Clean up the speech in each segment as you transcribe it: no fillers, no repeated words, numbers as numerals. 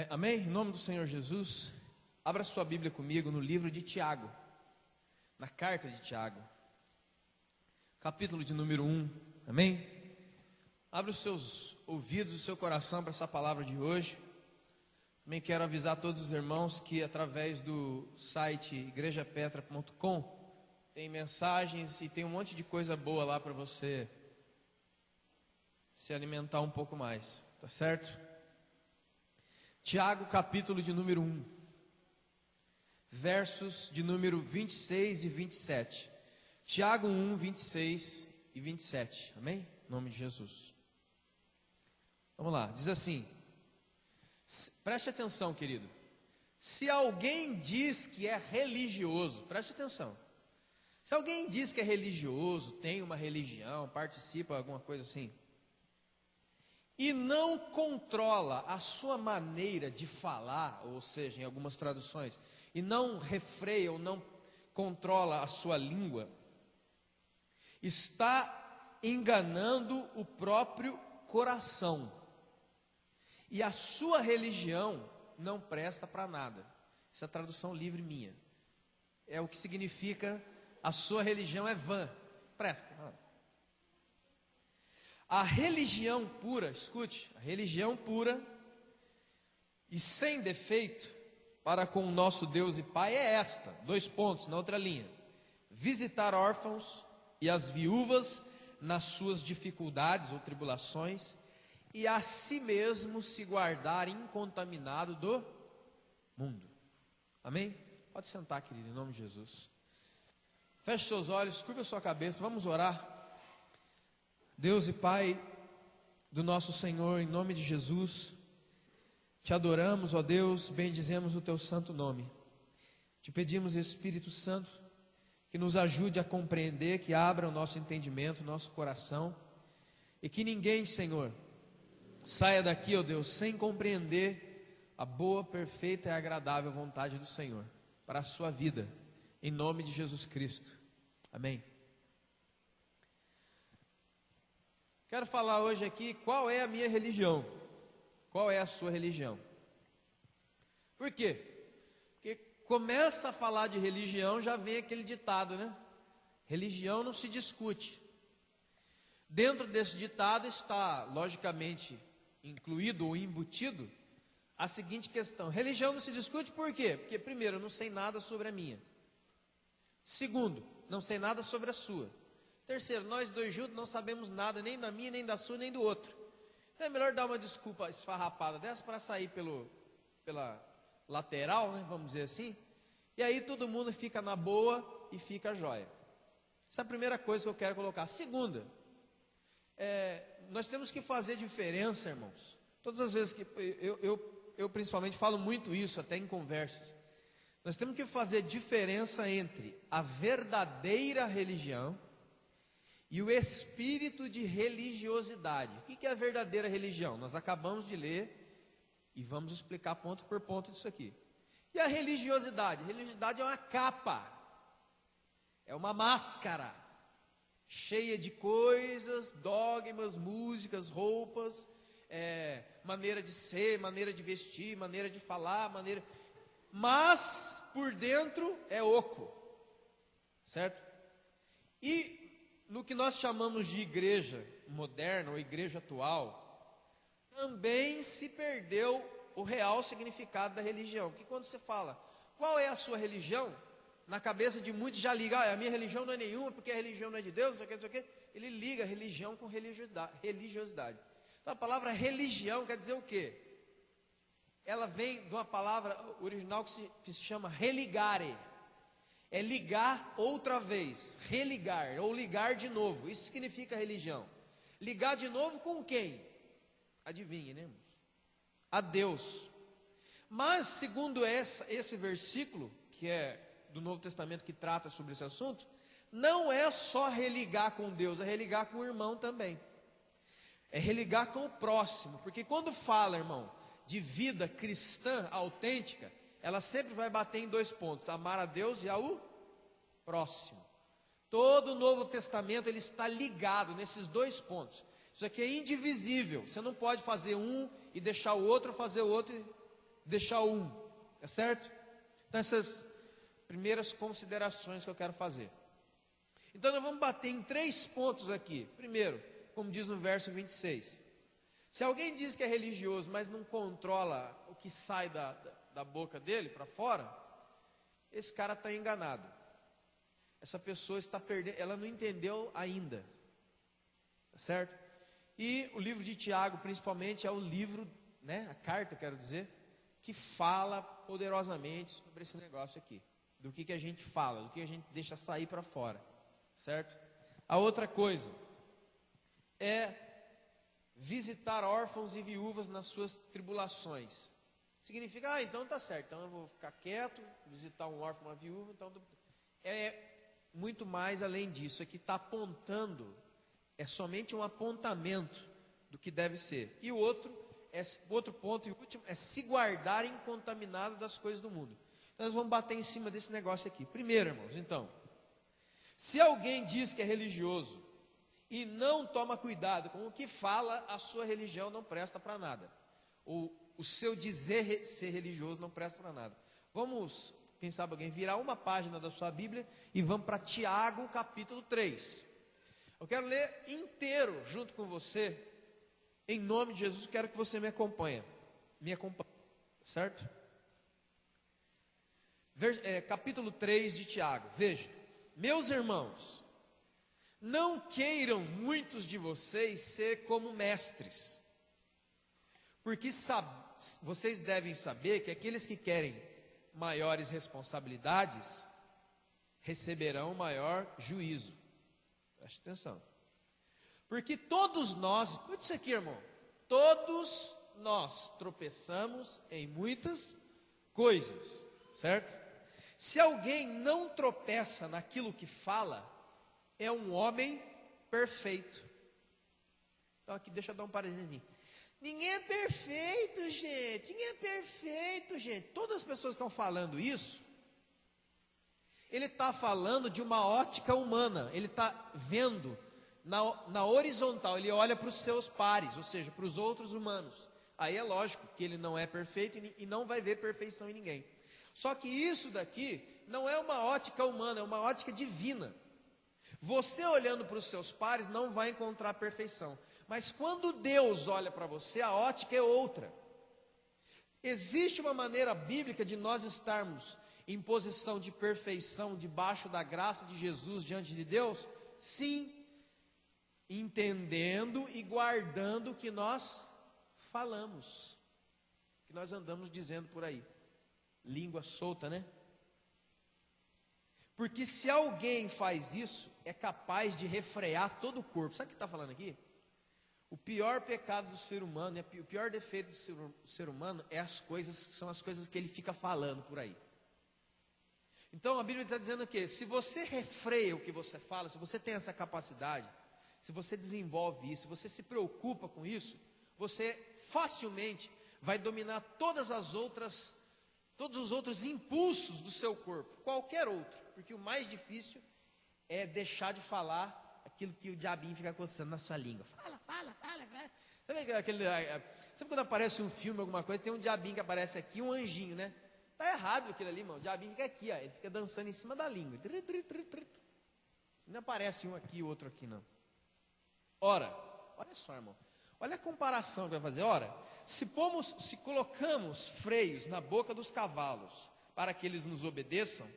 Amém? Em nome do Senhor Jesus, abra sua Bíblia comigo no livro de Tiago, na carta de Tiago, capítulo de número 1, amém? Abra os seus ouvidos e o seu coração para essa palavra de hoje. Também quero avisar a todos os irmãos que através do site igrejapetra.com tem mensagens e tem um monte de coisa boa lá para você se alimentar um pouco mais, tá certo? Tiago, capítulo de número 1, versos de número 26 e 27. Tiago 1, 26 e 27, amém? Em nome de Jesus. Vamos lá, diz assim, preste atenção, querido. Se alguém diz que é religioso, preste atenção. Se alguém diz que é religioso, tem uma religião, participa de alguma coisa assim, e não controla a sua maneira de falar, ou seja, em algumas traduções, e não refreia ou não controla a sua língua, está enganando o próprio coração. E a sua religião não presta para nada. Essa é a tradução livre minha. É o que significa a sua religião é vã. Presta. A religião pura, escute, a religião pura e sem defeito para com o nosso Deus e Pai é esta, 2 pontos na outra linha: visitar órfãos e as viúvas nas suas dificuldades ou tribulações, e a si mesmo se guardar incontaminado do mundo. Amém? Pode sentar, querido, em nome de Jesus. Feche seus olhos, curva sua cabeça, vamos orar. Deus e Pai do nosso Senhor, em nome de Jesus, te adoramos, ó Deus, bendizemos o teu santo nome. Te pedimos, Espírito Santo, que nos ajude a compreender, que abra o nosso entendimento, o nosso coração, e que ninguém, Senhor, saia daqui, ó Deus, sem compreender a boa, perfeita e agradável vontade do Senhor para a sua vida, em nome de Jesus Cristo. Amém. Quero falar hoje aqui qual é a minha religião. Qual é a sua religião? Por quê? Porque começa a falar de religião, já vem aquele ditado, né? Religião não se discute. Dentro desse ditado está, logicamente, incluído ou embutido a seguinte questão: religião não se discute por quê? Porque primeiro, eu não sei nada sobre a minha. Segundo, não sei nada sobre a sua. Terceiro, nós dois juntos não sabemos nada, nem da minha, nem da sua, nem do outro. Então é melhor dar uma desculpa esfarrapada dessa para sair pela lateral, né, vamos dizer assim. E aí todo mundo fica na boa e fica jóia. Essa é a primeira coisa que eu quero colocar. Segunda, nós temos que fazer diferença, irmãos. Todas as vezes que eu principalmente falo muito isso, até em conversas. Nós temos que fazer diferença entre a verdadeira religião e o espírito de religiosidade. O que é a verdadeira religião? Nós acabamos de ler e vamos explicar ponto por ponto disso aqui. E a religiosidade? A religiosidade é uma capa, é uma máscara, cheia de coisas, dogmas, músicas, roupas, maneira de ser, maneira de vestir, maneira de falar, mas por dentro é oco, certo? E no que nós chamamos de igreja moderna ou igreja atual, também se perdeu o real significado da religião. Porque quando você fala, qual é a sua religião? Na cabeça de muitos já liga, a minha religião não é nenhuma, porque a religião não é de Deus, não sei o que. Ele liga religião com religiosidade. Então a palavra religião quer dizer o quê? Ela vem de uma palavra original que se chama religare. É ligar outra vez, religar, ou ligar de novo. Isso significa religião. Ligar de novo com quem? Adivinhe, né, irmãos? A Deus. Mas, segundo esse versículo, que é do Novo Testamento que trata sobre esse assunto, não é só religar com Deus, é religar com o irmão também. É religar com o próximo. Porque quando fala, irmão, de vida cristã autêntica, ela sempre vai bater em 2 pontos: amar a Deus e ao próximo. Todo o Novo Testamento ele está ligado nesses 2 pontos. Isso aqui é indivisível. Você não pode fazer um e deixar o outro fazer o outro. deixar um, é certo? Então essas primeiras considerações que eu quero fazer. Então nós vamos bater em 3 pontos aqui. Primeiro, como diz no verso 26. Se alguém diz que é religioso, mas não controla o que sai da boca dele para fora, esse cara está enganado. Essa pessoa está perdendo, ela não entendeu ainda, certo? E o livro de Tiago, principalmente, é o livro, né, a carta, quero dizer, que fala poderosamente sobre esse negócio aqui, do que a gente fala, do que a gente deixa sair para fora, certo? A outra coisa é visitar órfãos e viúvas nas suas tribulações. Significa, então tá certo, então eu vou ficar quieto, visitar um órfão, uma viúva, então é muito mais além disso, aqui está apontando, é somente um apontamento do que deve ser. E o outro ponto e último é se guardar incontaminado das coisas do mundo. Então nós vamos bater em cima desse negócio aqui. Primeiro, irmãos, então, se alguém diz que é religioso e não toma cuidado com o que fala, a sua religião não presta para nada. O seu dizer ser religioso não presta para nada. Vamos, quem sabe alguém, virar uma página da sua Bíblia e vamos para Tiago, capítulo 3. Eu quero ler inteiro junto com você, em nome de Jesus, quero que você me acompanhe, certo? Capítulo 3 de Tiago, veja, meus irmãos, não queiram muitos de vocês ser como mestres, porque vocês devem saber que aqueles que querem maiores responsabilidades receberão maior juízo. Preste atenção. Porque todos nós, escute isso aqui, irmão, todos nós tropeçamos em muitas coisas, certo? Se alguém não tropeça naquilo que fala, é um homem perfeito. Então aqui deixa eu dar um parênteses. Ninguém é perfeito, gente. Ninguém é perfeito, gente. Todas as pessoas que estão falando isso, ele está falando de uma ótica humana. Ele está vendo na horizontal. Ele olha para os seus pares, ou seja, para os outros humanos. Aí é lógico que ele não é perfeito e não vai ver perfeição em ninguém. Só que isso daqui não é uma ótica humana, é uma ótica divina. Você olhando para os seus pares não vai encontrar perfeição. Mas quando Deus olha para você, a ótica é outra. Existe uma maneira bíblica de nós estarmos em posição de perfeição, debaixo da graça de Jesus diante de Deus? Sim, entendendo e guardando o que nós falamos, que nós andamos dizendo por aí. Língua solta, né? Porque se alguém faz isso, é capaz de refrear todo o corpo. Sabe o que está falando aqui? O pior pecado do ser humano, o pior defeito do ser humano são as coisas que ele fica falando por aí. Então a Bíblia está dizendo que se você refreia o que você fala, se você tem essa capacidade, se você desenvolve isso, se você se preocupa com isso, você facilmente vai dominar todos os outros impulsos do seu corpo, qualquer outro, porque o mais difícil é deixar de falar aquilo que o diabinho fica coçando na sua língua. Fala. Sabe quando aparece um filme, alguma coisa, tem um diabinho que aparece aqui, um anjinho, né? Tá errado aquilo ali, irmão. O diabinho fica aqui, ó, ele fica dançando em cima da língua. Não aparece um aqui e outro aqui, não. Ora, olha só, irmão. Olha a comparação que vai fazer. Ora, se colocamos freios na boca dos cavalos para que eles nos obedeçam,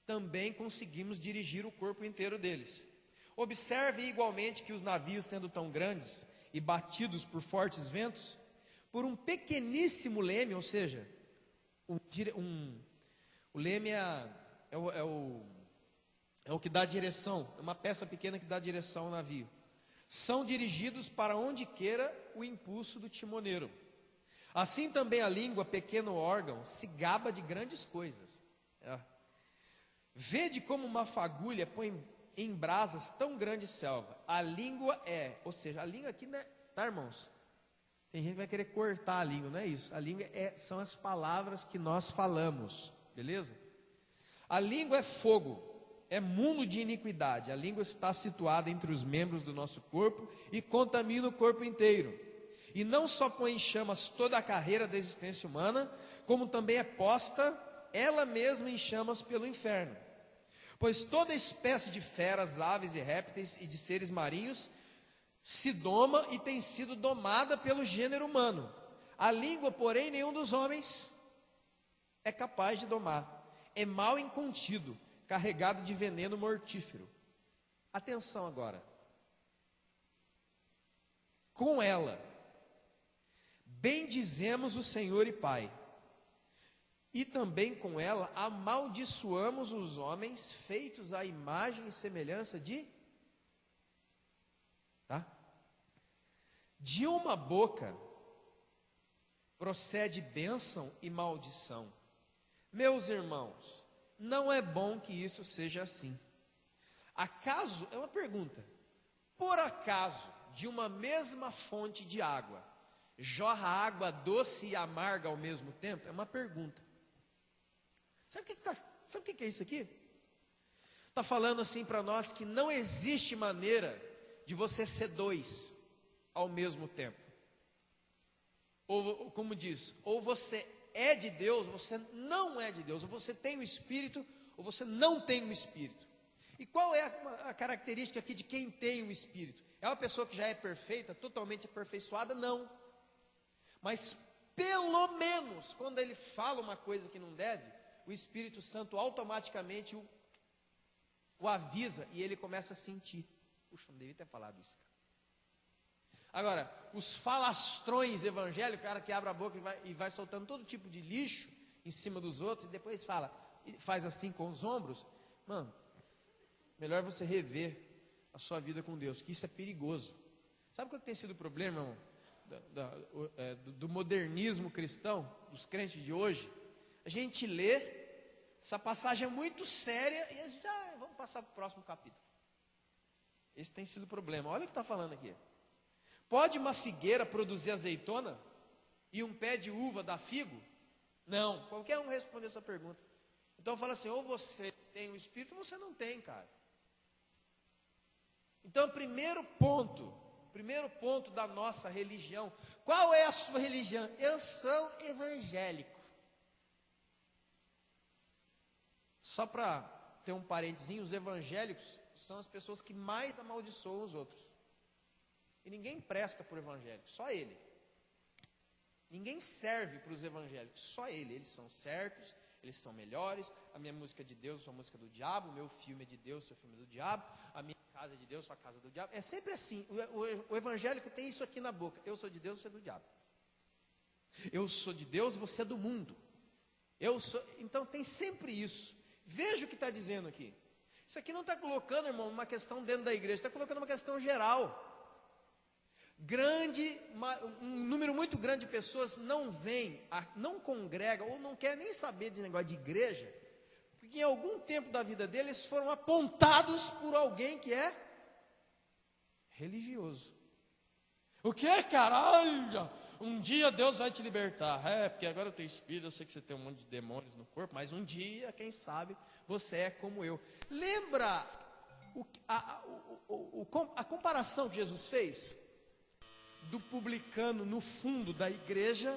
também conseguimos dirigir o corpo inteiro deles. Observe igualmente que os navios, sendo tão grandes e batidos por fortes ventos, por um pequeníssimo leme, ou seja, o leme é o que dá direção, é uma peça pequena que dá direção ao navio, são dirigidos para onde queira o impulso do timoneiro. Assim também a língua, pequeno órgão, se gaba de grandes coisas. Vede como uma fagulha põe em brasas tão grande selva. A língua ou seja, a língua aqui, né, tá, irmãos? Tem gente que vai querer cortar a língua, não é isso. A língua são as palavras que nós falamos, beleza? A língua é fogo, é mundo de iniquidade. A língua está situada entre os membros do nosso corpo e contamina o corpo inteiro. e não só põe em chamas toda a carreira da existência humana, como também é posta ela mesma em chamas pelo inferno. Pois toda espécie de feras, aves e répteis e de seres marinhos se doma e tem sido domada pelo gênero humano. A língua, porém, nenhum dos homens é capaz de domar. É mal incontido, carregado de veneno mortífero. Atenção agora. Com ela, bendizemos o Senhor e Pai, e também com ela amaldiçoamos os homens feitos à imagem e semelhança de... De uma boca procede bênção e maldição. Meus irmãos, não é bom que isso seja assim. Acaso, é uma pergunta, por acaso, de uma mesma fonte de água, jorra água doce e amarga ao mesmo tempo? É uma pergunta. Sabe o que é isso aqui? Está falando assim para nós que não existe maneira de você ser dois ao mesmo tempo. Ou como diz, ou você é de Deus, ou você não é de Deus, ou você tem o Espírito, ou você não tem o Espírito. E qual é a característica aqui de quem tem o Espírito? É uma pessoa que já é perfeita, totalmente aperfeiçoada? Não. Mas pelo menos, quando ele fala uma coisa que não deve, o Espírito Santo automaticamente o avisa e ele começa a sentir. Puxa, não devia ter falado isso, cara. Agora, os falastrões evangélicos, o cara que abre a boca e vai soltando todo tipo de lixo em cima dos outros, e depois fala, e faz assim com os ombros, mano, melhor você rever a sua vida com Deus, que isso é perigoso. Sabe qual que tem sido o problema, irmão, do modernismo cristão, dos crentes de hoje? A gente lê, essa passagem é muito séria, e a gente, vamos passar para o próximo capítulo. Esse tem sido o problema. Olha o que está falando aqui. Pode uma figueira produzir azeitona e um pé de uva dar figo? Não, qualquer um responde essa pergunta. Então fala assim, ou você tem o Espírito ou você não tem, cara. Então, primeiro ponto da nossa religião. Qual é a sua religião? Eu sou evangélico. Só para ter um parentezinho, os evangélicos são as pessoas que mais amaldiçoam os outros. E ninguém presta para o evangélico, só ele. Ninguém serve para os evangélicos, só ele. Eles são certos, eles são melhores. A minha música é de Deus, a sua música é do diabo. O meu filme é de Deus, o seu filme é do diabo. A minha casa é de Deus, a sua casa é do diabo. É sempre assim. O evangélico tem isso aqui na boca. Eu sou de Deus, você é do diabo. Eu sou de Deus, você é do mundo. Então tem sempre isso. Veja o que está dizendo aqui. Isso aqui não está colocando, irmão, uma questão dentro da igreja. Está colocando uma questão geral. Um número muito grande de pessoas não vem, não congrega, ou não quer nem saber de negócio de igreja, porque em algum tempo da vida deles foram apontados por alguém que é religioso. O que, cara? Olha, um dia Deus vai te libertar. Porque agora eu tenho espírito, eu sei que você tem um monte de demônios no corpo, mas um dia, quem sabe, você é como eu. Lembra a comparação que Jesus fez? Do publicano no fundo da igreja,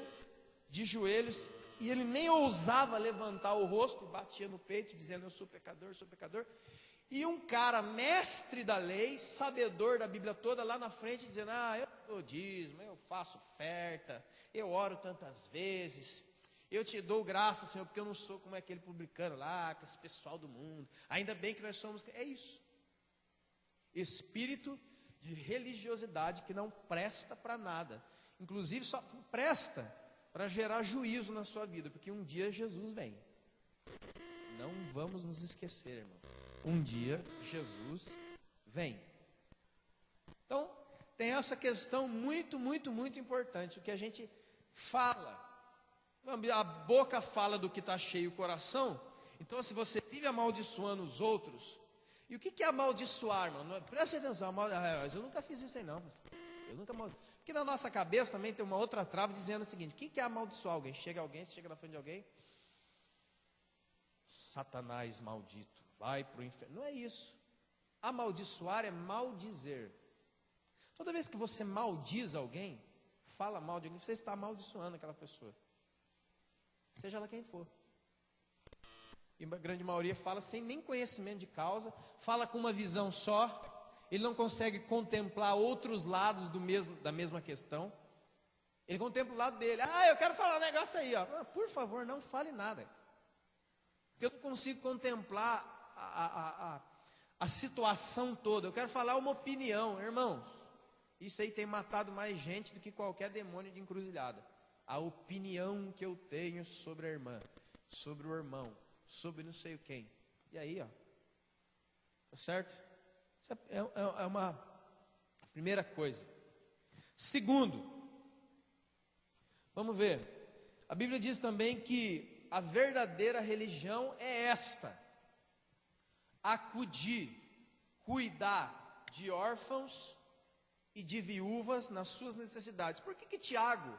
de joelhos, e ele nem ousava levantar o rosto, batia no peito, dizendo, eu sou pecador, e um cara, mestre da lei, sabedor da Bíblia toda, lá na frente, dizendo, eu dou dízimo, eu faço oferta, eu oro tantas vezes, eu te dou graça, Senhor, porque eu não sou como aquele publicano lá, com esse pessoal do mundo, ainda bem que nós somos, é isso, espírito de religiosidade que não presta para nada, inclusive só presta para gerar juízo na sua vida, porque um dia Jesus vem. Não vamos nos esquecer, irmão. Um dia Jesus vem. Então, tem essa questão muito, muito, muito importante, o que a gente fala. A boca fala do que está cheio o coração. Então, se você vive amaldiçoando os outros, e o que é amaldiçoar, irmão? Presta atenção, eu nunca fiz isso aí não. Porque na nossa cabeça também tem uma outra trava dizendo o seguinte, o que é amaldiçoar alguém? Você chega na frente de alguém, Satanás maldito, vai para o inferno. Não é isso. Amaldiçoar é maldizer. Toda vez que você maldiz alguém, fala mal de alguém, você está amaldiçoando aquela pessoa. Seja ela quem for. E a grande maioria fala sem nem conhecimento de causa, fala com uma visão só, ele não consegue contemplar outros lados da mesma questão. Ele contempla o lado dele. Eu quero falar um negócio aí, ó. Por favor, não fale nada. Porque eu não consigo contemplar a situação toda. Eu quero falar uma opinião, irmãos. Isso aí tem matado mais gente do que qualquer demônio de encruzilhada. A opinião que eu tenho sobre a irmã, sobre o irmão, sobre não sei quem. E aí, ó. Tá certo? Isso é uma primeira coisa. Segundo, vamos ver. A Bíblia diz também que a verdadeira religião é esta: acudir, cuidar de órfãos e de viúvas nas suas necessidades. Por que Tiago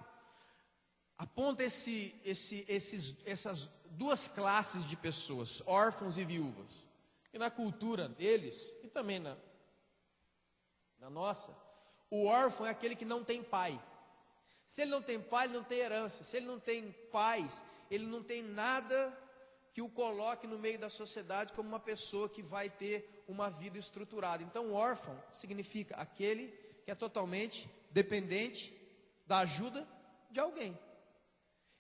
aponta essas duas classes de pessoas, órfãos e viúvas? E na cultura deles, e também na nossa, o órfão é aquele que não tem pai. Se ele não tem pai, ele não tem herança. Se ele não tem pais, ele não tem nada que o coloque no meio da sociedade como uma pessoa que vai ter uma vida estruturada. Então, órfão significa aquele que é totalmente dependente da ajuda de alguém.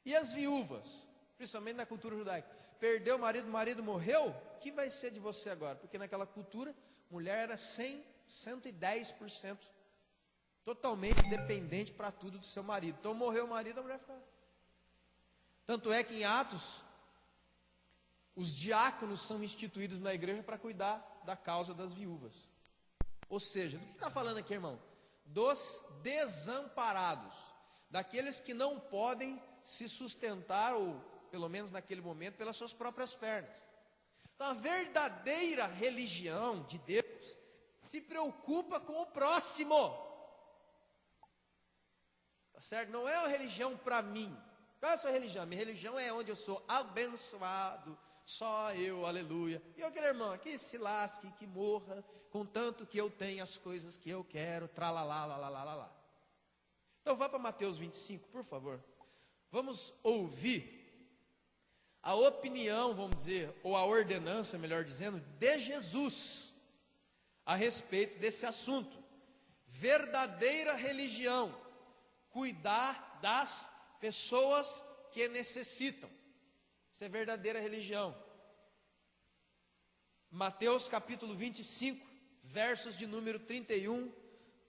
E as viúvas, principalmente na cultura judaica, perdeu o marido morreu, o que vai ser de você agora? Porque naquela cultura, mulher era 110% totalmente dependente para tudo do seu marido. Então morreu o marido, a mulher fica. Tanto é que em Atos, os diáconos são instituídos na igreja para cuidar da causa das viúvas. Ou seja, do que está falando aqui, irmão? Dos desamparados, daqueles que não podem se sustentar, ou pelo menos naquele momento, pelas suas próprias pernas. Então a verdadeira religião de Deus se preocupa com o próximo. Tá certo? Não é uma religião para mim. Qual é a sua religião? Minha religião é onde eu sou abençoado, só eu, aleluia. E aquele irmão que se lasque, que morra, contanto que eu tenha as coisas que eu quero, tralalá, lá. Então vá para Mateus 25, por favor. Vamos ouvir a opinião, vamos dizer, ou a ordenança, melhor dizendo, de Jesus a respeito desse assunto. Verdadeira religião, cuidar das pessoas que necessitam. Isso é verdadeira religião. Mateus capítulo 25, versos de número 31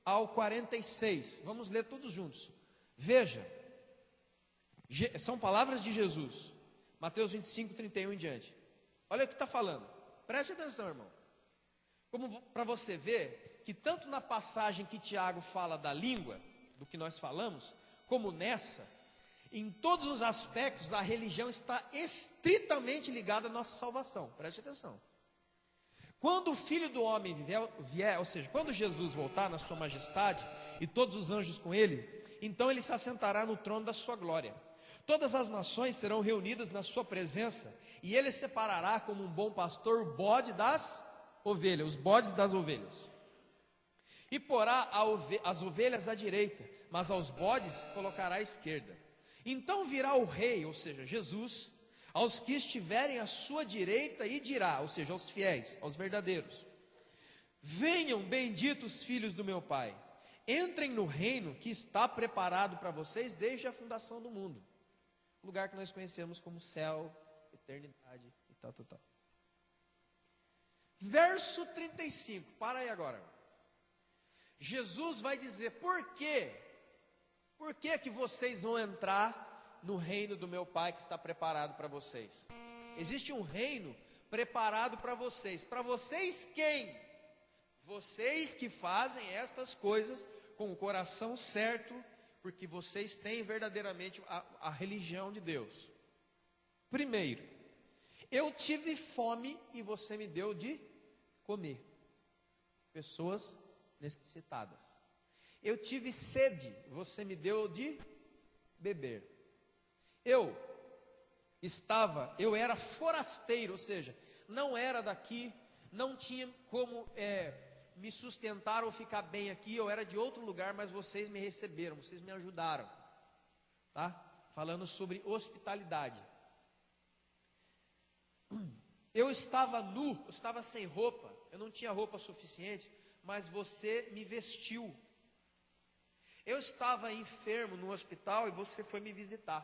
ao 46. Vamos ler todos juntos. Veja, são palavras de Jesus. Mateus 25, 31 em diante. Olha o que está falando. Preste atenção, irmão. Como para você ver que tanto na passagem que Tiago fala da língua, do que nós falamos, como nessa, em todos os aspectos, a religião está estritamente ligada à nossa salvação. Preste atenção. Quando o Filho do Homem vier, ou seja, quando Jesus voltar na sua majestade, e todos os anjos com ele, então ele se assentará no trono da sua glória. Todas as nações serão reunidas na sua presença, e ele separará como um bom pastor o bode das ovelhas, os bodes das ovelhas. E porá as ovelhas à direita, mas aos bodes colocará à esquerda. Então virá o rei, ou seja, Jesus, aos que estiverem à sua direita e dirá, ou seja, aos fiéis, aos verdadeiros: venham, benditos filhos do meu Pai, entrem no reino que está preparado para vocês desde a fundação do mundo. Lugar que nós conhecemos como céu, eternidade e tal. Verso 35, para aí agora. Jesus vai dizer por quê? Por que que vocês vão entrar no reino do meu Pai que está preparado para vocês? Existe um reino preparado para vocês. Para vocês quem? Vocês que fazem estas coisas com o coração certo, porque vocês têm verdadeiramente a religião de Deus. Primeiro, eu tive fome e você me deu de comer. Pessoas necessitadas. Eu tive sede, você me deu de beber. Eu era forasteiro, ou seja, não era daqui, não tinha como me sustentar ou ficar bem aqui, eu era de outro lugar, mas vocês me receberam, vocês me ajudaram, tá? Falando sobre hospitalidade. Eu estava nu, eu estava sem roupa, eu não tinha roupa suficiente, mas você me vestiu. Eu estava enfermo no hospital e você foi me visitar.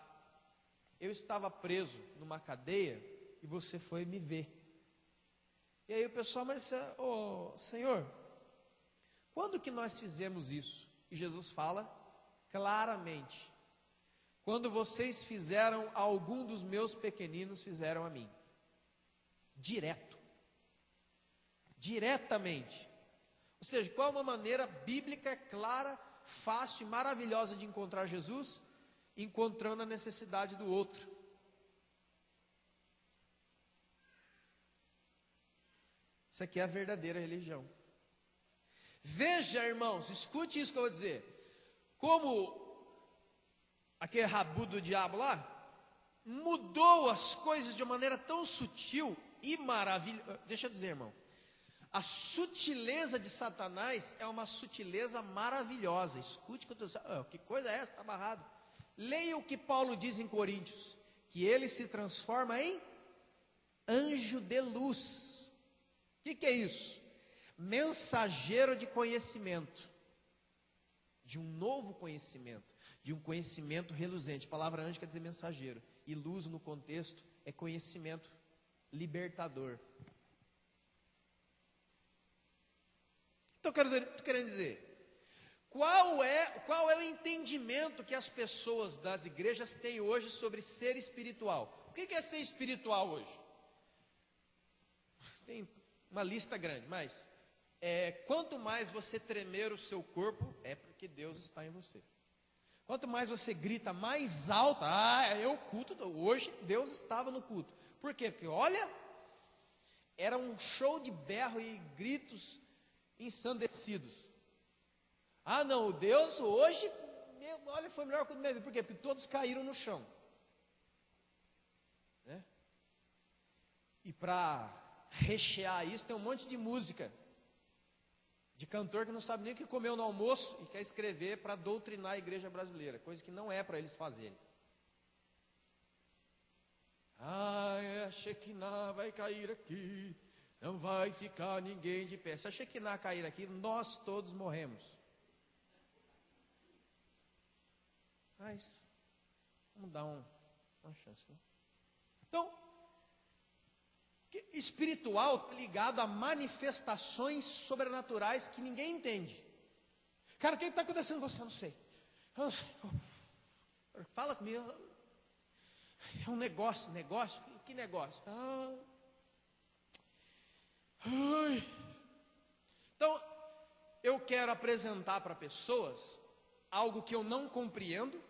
Eu estava preso numa cadeia e você foi me ver. E aí o pessoal, mas Senhor, quando que nós fizemos isso? E Jesus fala claramente: quando vocês fizeram a algum dos meus pequeninos, fizeram a mim. Diretamente. Ou seja, qual é uma maneira bíblica, clara, fácil e maravilhosa de encontrar Jesus? Encontrando a necessidade do outro. Isso aqui é a verdadeira religião. Veja, irmãos, escute isso que eu vou dizer. Como aquele rabu do diabo lá mudou as coisas de uma maneira tão sutil e maravilhosa. Deixa eu dizer, irmão, a sutileza de Satanás é uma sutileza maravilhosa. Escute o que eu estou dizendo. Que coisa é essa? Está amarrado. Leia o que Paulo diz em Coríntios, que ele se transforma em anjo de luz. O que é isso? Mensageiro de conhecimento, de um novo conhecimento, de um conhecimento reluzente. A palavra anjo quer dizer mensageiro, e luz no contexto é conhecimento libertador. Então, estou querendo dizer, qual é o entendimento que as pessoas das igrejas têm hoje sobre ser espiritual? O que é ser espiritual hoje? Tem uma lista grande, mas quanto mais você tremer o seu corpo, é porque Deus está em você. Quanto mais você grita mais alto, o culto, hoje Deus estava no culto. Por quê? Porque olha, era um show de berro e gritos ensandecidos. Não, Deus hoje, olha, foi melhor que o do meu vida. Por quê? Porque todos caíram no chão. Né? E para rechear isso, tem um monte de música de cantor que não sabe nem o que comeu no almoço e quer escrever para doutrinar a igreja brasileira, coisa que não é para eles fazerem. A Shekinah vai cair aqui, não vai ficar ninguém de pé. Se a Shekinah cair aqui, nós todos morremos. Mas vamos dar uma chance, né? Então, espiritual ligado a manifestações sobrenaturais que ninguém entende. Cara, o que está acontecendo com você? Eu não sei. Fala comigo. É um negócio. Que negócio? Então, eu quero apresentar para pessoas algo que eu não compreendo,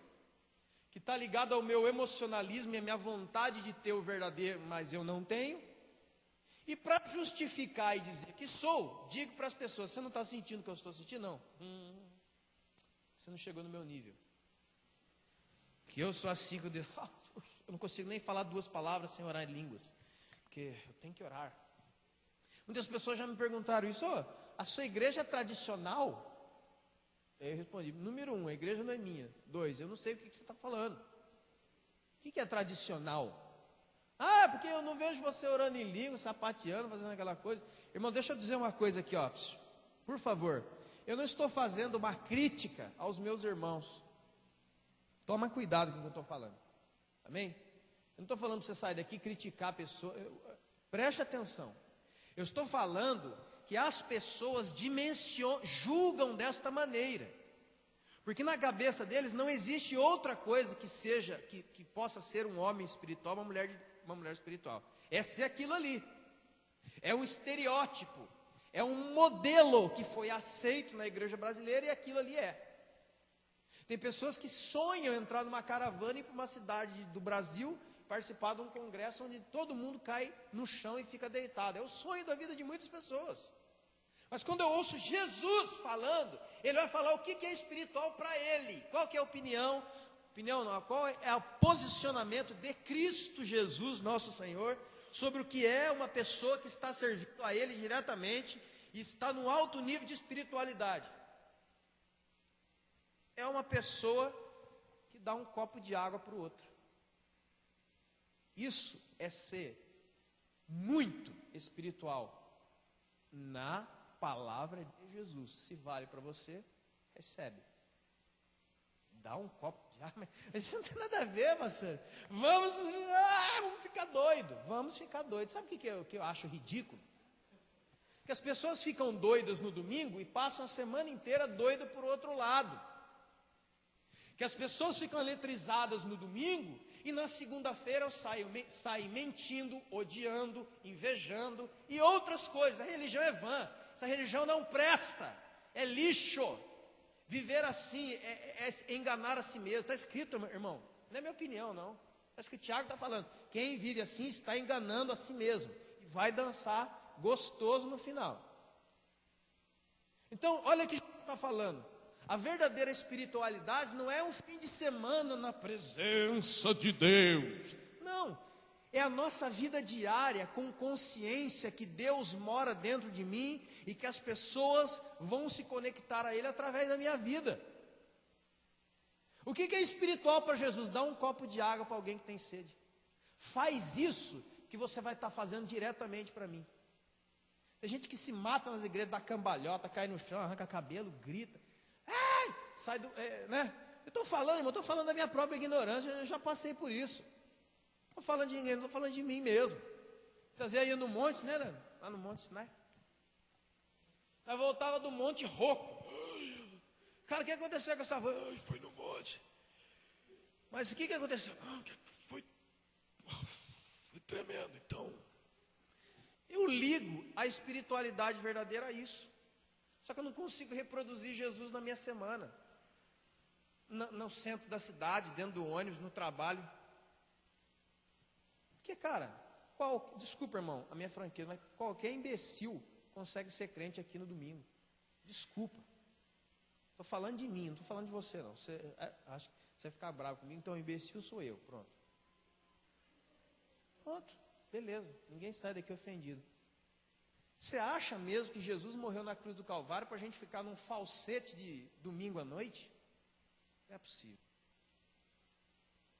que está ligado ao meu emocionalismo e à minha vontade de ter o verdadeiro, mas eu não tenho. E para justificar e dizer que sou, digo para as pessoas: você não está sentindo o que eu estou sentindo? Não. Você não chegou no meu nível. Que eu sou assim, que eu não consigo nem falar 2 palavras sem orar em línguas, porque eu tenho que orar. Muitas pessoas já me perguntaram isso: a sua igreja é tradicional? Eu respondi: número 1, a igreja não é minha. 2, eu não sei o que você está falando. O que é tradicional? Porque eu não vejo você orando em língua, sapateando, fazendo aquela coisa. Irmão, deixa eu dizer uma coisa aqui, por favor. Eu não estou fazendo uma crítica aos meus irmãos. Toma cuidado com o que eu estou falando. Amém? Eu não estou falando para você sair daqui e criticar a pessoa. Preste atenção. Eu estou falando que as pessoas julgam desta maneira. Porque na cabeça deles não existe outra coisa que possa ser um homem espiritual, uma mulher espiritual. É ser aquilo ali. É um estereótipo. É um modelo que foi aceito na igreja brasileira e aquilo ali é. Tem pessoas que sonham entrar numa caravana e ir para uma cidade do Brasil, participar de um congresso onde todo mundo cai no chão e fica deitado. É o sonho da vida de muitas pessoas. Mas quando eu ouço Jesus falando, ele vai falar o que é espiritual para ele. Qual que é a opinião? Qual é o posicionamento de Cristo Jesus, nosso Senhor, sobre o que é uma pessoa que está servindo a Ele diretamente e está no alto nível de espiritualidade, é uma pessoa que dá um copo de água para o outro. Isso é ser muito espiritual na palavra de Jesus. Se vale para você, recebe. Dá um copo de água, mas isso não tem nada a ver, pastor. Vamos ficar doido. Vamos ficar doido. Sabe o que eu acho ridículo? Que as pessoas ficam doidas no domingo e passam a semana inteira doidas por outro lado. Que as pessoas ficam eletrizadas no domingo e na segunda-feira saem mentindo, odiando, invejando e outras coisas. A religião é vã, essa religião não presta, é lixo. Viver assim é enganar a si mesmo. Está escrito, irmão, não é minha opinião não. Está escrito, Tiago está falando, quem vive assim está enganando a si mesmo e vai dançar gostoso no final. Então, olha o que Jesus está falando. A verdadeira espiritualidade não é um fim de semana na presença de Deus. Não, é a nossa vida diária com consciência que Deus mora dentro de mim e que as pessoas vão se conectar a Ele através da minha vida. O que é espiritual para Jesus? Dá um copo de água para alguém que tem sede. Faz isso que você vai estar fazendo diretamente para mim. Tem gente que se mata nas igrejas, dá cambalhota, cai no chão, arranca cabelo, grita. Sai do, né? Eu estou falando, irmão, estou falando da minha própria ignorância, eu já passei por isso. Não estou falando de ninguém, não estou falando de mim mesmo. Muitas vezes eu ia no monte, né? Lá no Monte Sinai. Eu voltava do monte rouco. Cara, o que aconteceu com essa voz? Foi no monte. Mas o que aconteceu? Foi tremendo, então. Eu ligo a espiritualidade verdadeira a isso. Só que eu não consigo reproduzir Jesus na minha semana. No centro da cidade, dentro do ônibus, no trabalho. Porque, cara, desculpa, irmão, a minha franqueza, mas qualquer imbecil consegue ser crente aqui no domingo. Desculpa. Estou falando de mim, não estou falando de você, não. Acho que você vai ficar bravo comigo, então o imbecil sou eu, pronto. Pronto, beleza, ninguém sai daqui ofendido. Você acha mesmo que Jesus morreu na cruz do Calvário para a gente ficar num falsete de domingo à noite? Não é possível.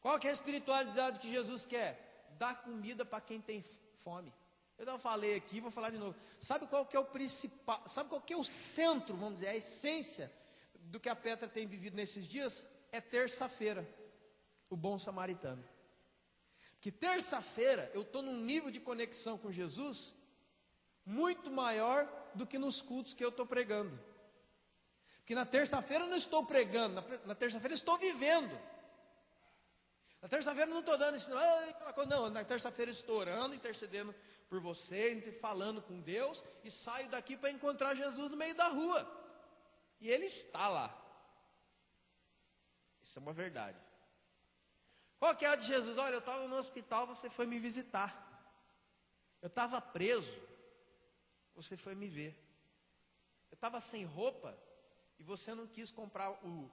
Qual que é a espiritualidade que Jesus quer? Dar comida para quem tem fome. Eu já falei aqui, vou falar de novo. Sabe qual que é o principal, sabe qual que é o centro, vamos dizer, a essência do que a Petra tem vivido nesses dias? É terça-feira, o bom samaritano. Que terça-feira eu estou num nível de conexão com Jesus muito maior do que nos cultos que eu estou pregando. Porque na terça-feira eu não estou pregando, na terça-feira eu estou vivendo. Na terça-feira eu não estou dando isso, não, na terça-feira eu estou orando, intercedendo por vocês, falando com Deus, e saio daqui para encontrar Jesus no meio da rua. E Ele está lá. Isso é uma verdade. Qual que é a de Jesus? Olha, eu estava no hospital, você foi me visitar. Eu estava preso, você foi me ver. Eu estava sem roupa e você não quis comprar o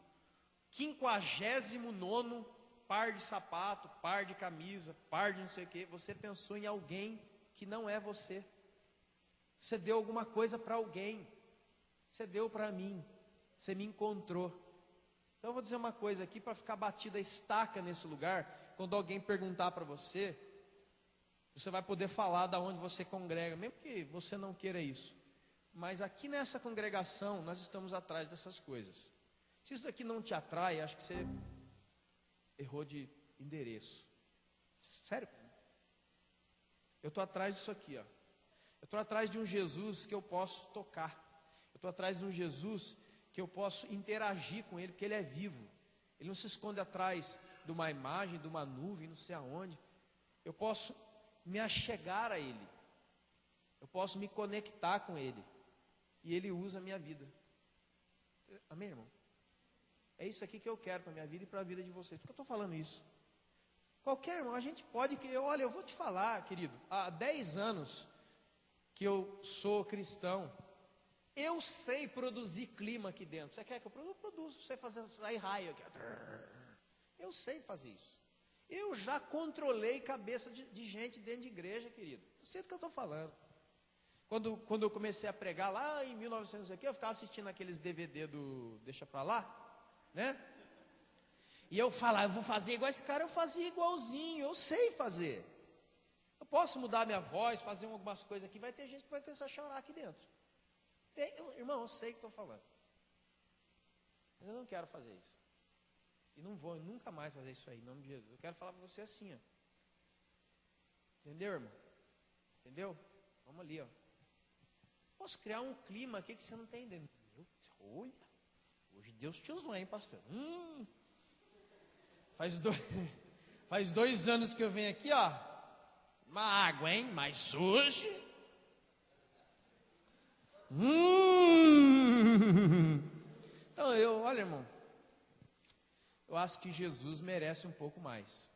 59º par de sapato, par de camisa, par de não sei o quê. Você pensou em alguém que não é você. Você deu alguma coisa para alguém. Você deu para mim. Você me encontrou. Então eu vou dizer uma coisa aqui para ficar batida a estaca nesse lugar. Quando alguém perguntar para você, você vai poder falar da onde você congrega, mesmo que você não queira isso. Mas aqui nessa congregação, nós estamos atrás dessas coisas. Se isso aqui não te atrai, acho que você errou de endereço. Sério? Eu estou atrás disso aqui, ó. Eu estou atrás de um Jesus que eu posso tocar. Eu estou atrás de um Jesus que eu posso interagir com Ele, porque Ele é vivo. Ele não se esconde atrás de uma imagem, de uma nuvem, não sei aonde. Eu posso me achegar a Ele. Eu posso me conectar com Ele. E Ele usa a minha vida. Amém, irmão? É isso aqui que eu quero para a minha vida e para a vida de vocês. Por que eu estou falando isso? Qualquer irmão, a gente pode... Olha, eu vou te falar, querido. Há 10 anos que eu sou cristão. Eu sei produzir clima aqui dentro. Você quer que eu produza? Eu produzo. Sei fazer sair raio aqui. Eu sei fazer isso. Eu já controlei cabeça de gente dentro de igreja, querido. Eu sei do que eu estou falando. Quando eu comecei a pregar lá em 1900 aqui, eu ficava assistindo aqueles DVD do Deixa Pra Lá, né? E eu falava, eu vou fazer igual esse cara, eu fazia igualzinho, eu sei fazer. Eu posso mudar minha voz, fazer algumas coisas aqui, vai ter gente que vai começar a chorar aqui dentro. Irmão, eu sei o que estou falando. Mas eu não quero fazer isso. E não vou nunca mais fazer isso aí, em nome de Jesus. Eu quero falar para você assim, ó. Entendeu, irmão? Entendeu? Vamos ali, ó. Posso criar um clima aqui que você não está entendendo. Olha, hoje Deus te usou, hein, pastor? Faz 2 anos que eu venho aqui, ó. Uma água, hein? Mas hoje. Então, olha, irmão. Eu acho que Jesus merece um pouco mais.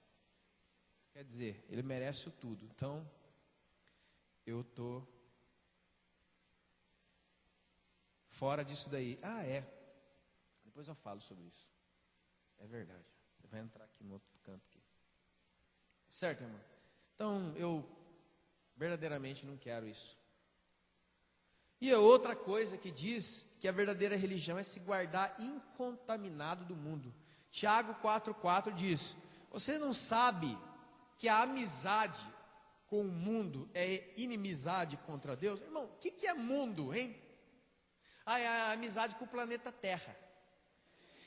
Quer dizer, ele merece o tudo. Então, eu estou fora disso daí. Ah, é. Depois eu falo sobre isso. É verdade. Vai entrar aqui no outro canto aqui. Certo, irmão? Então, eu verdadeiramente não quero isso. E a outra coisa que diz que a verdadeira religião é se guardar incontaminado do mundo. Tiago 4,4 diz: você não sabe que a amizade com o mundo é inimizade contra Deus? Irmão, o que é mundo, hein? É a amizade com o planeta Terra.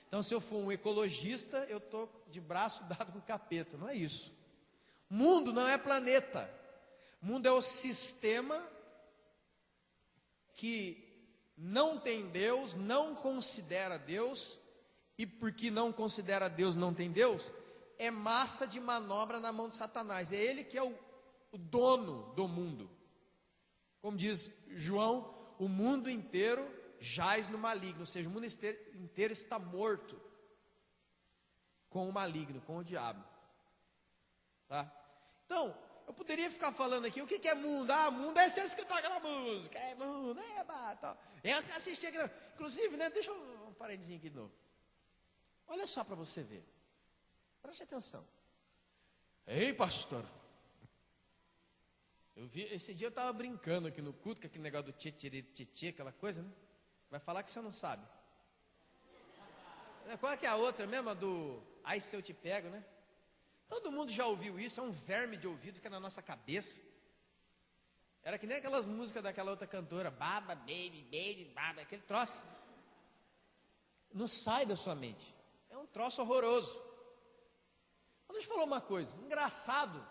Então, se eu for um ecologista, eu estou de braço dado com o capeta. Não é isso. Mundo não é planeta. Mundo é o sistema que não tem Deus, não considera Deus, e porque não considera Deus, não tem Deus, é massa de manobra na mão de Satanás. É ele que é o dono do mundo. Como diz João, o mundo inteiro jaz no maligno, ou seja, o mundo inteiro está morto com o maligno, com o diabo. Tá? Então, eu poderia ficar falando aqui, o que é mundo? Mundo é você escutar aquela música, é mundo, tal. É você assistir aquela. Inclusive, né, deixa eu um paredezinho aqui de novo. Olha só para você ver. Preste atenção. Ei, pastor. Esse dia eu estava brincando aqui no culto, com aquele negócio do tchê, aquela coisa, né? Vai falar que você não sabe. Qual é que é a outra mesmo? A do ai se eu te pego, né? Todo mundo já ouviu isso, é um verme de ouvido, fica na nossa cabeça. Era que nem aquelas músicas daquela outra cantora, baba, baby, baba, aquele troço. Não sai da sua mente. É um troço horroroso. Mas deixa eu falar uma coisa, engraçado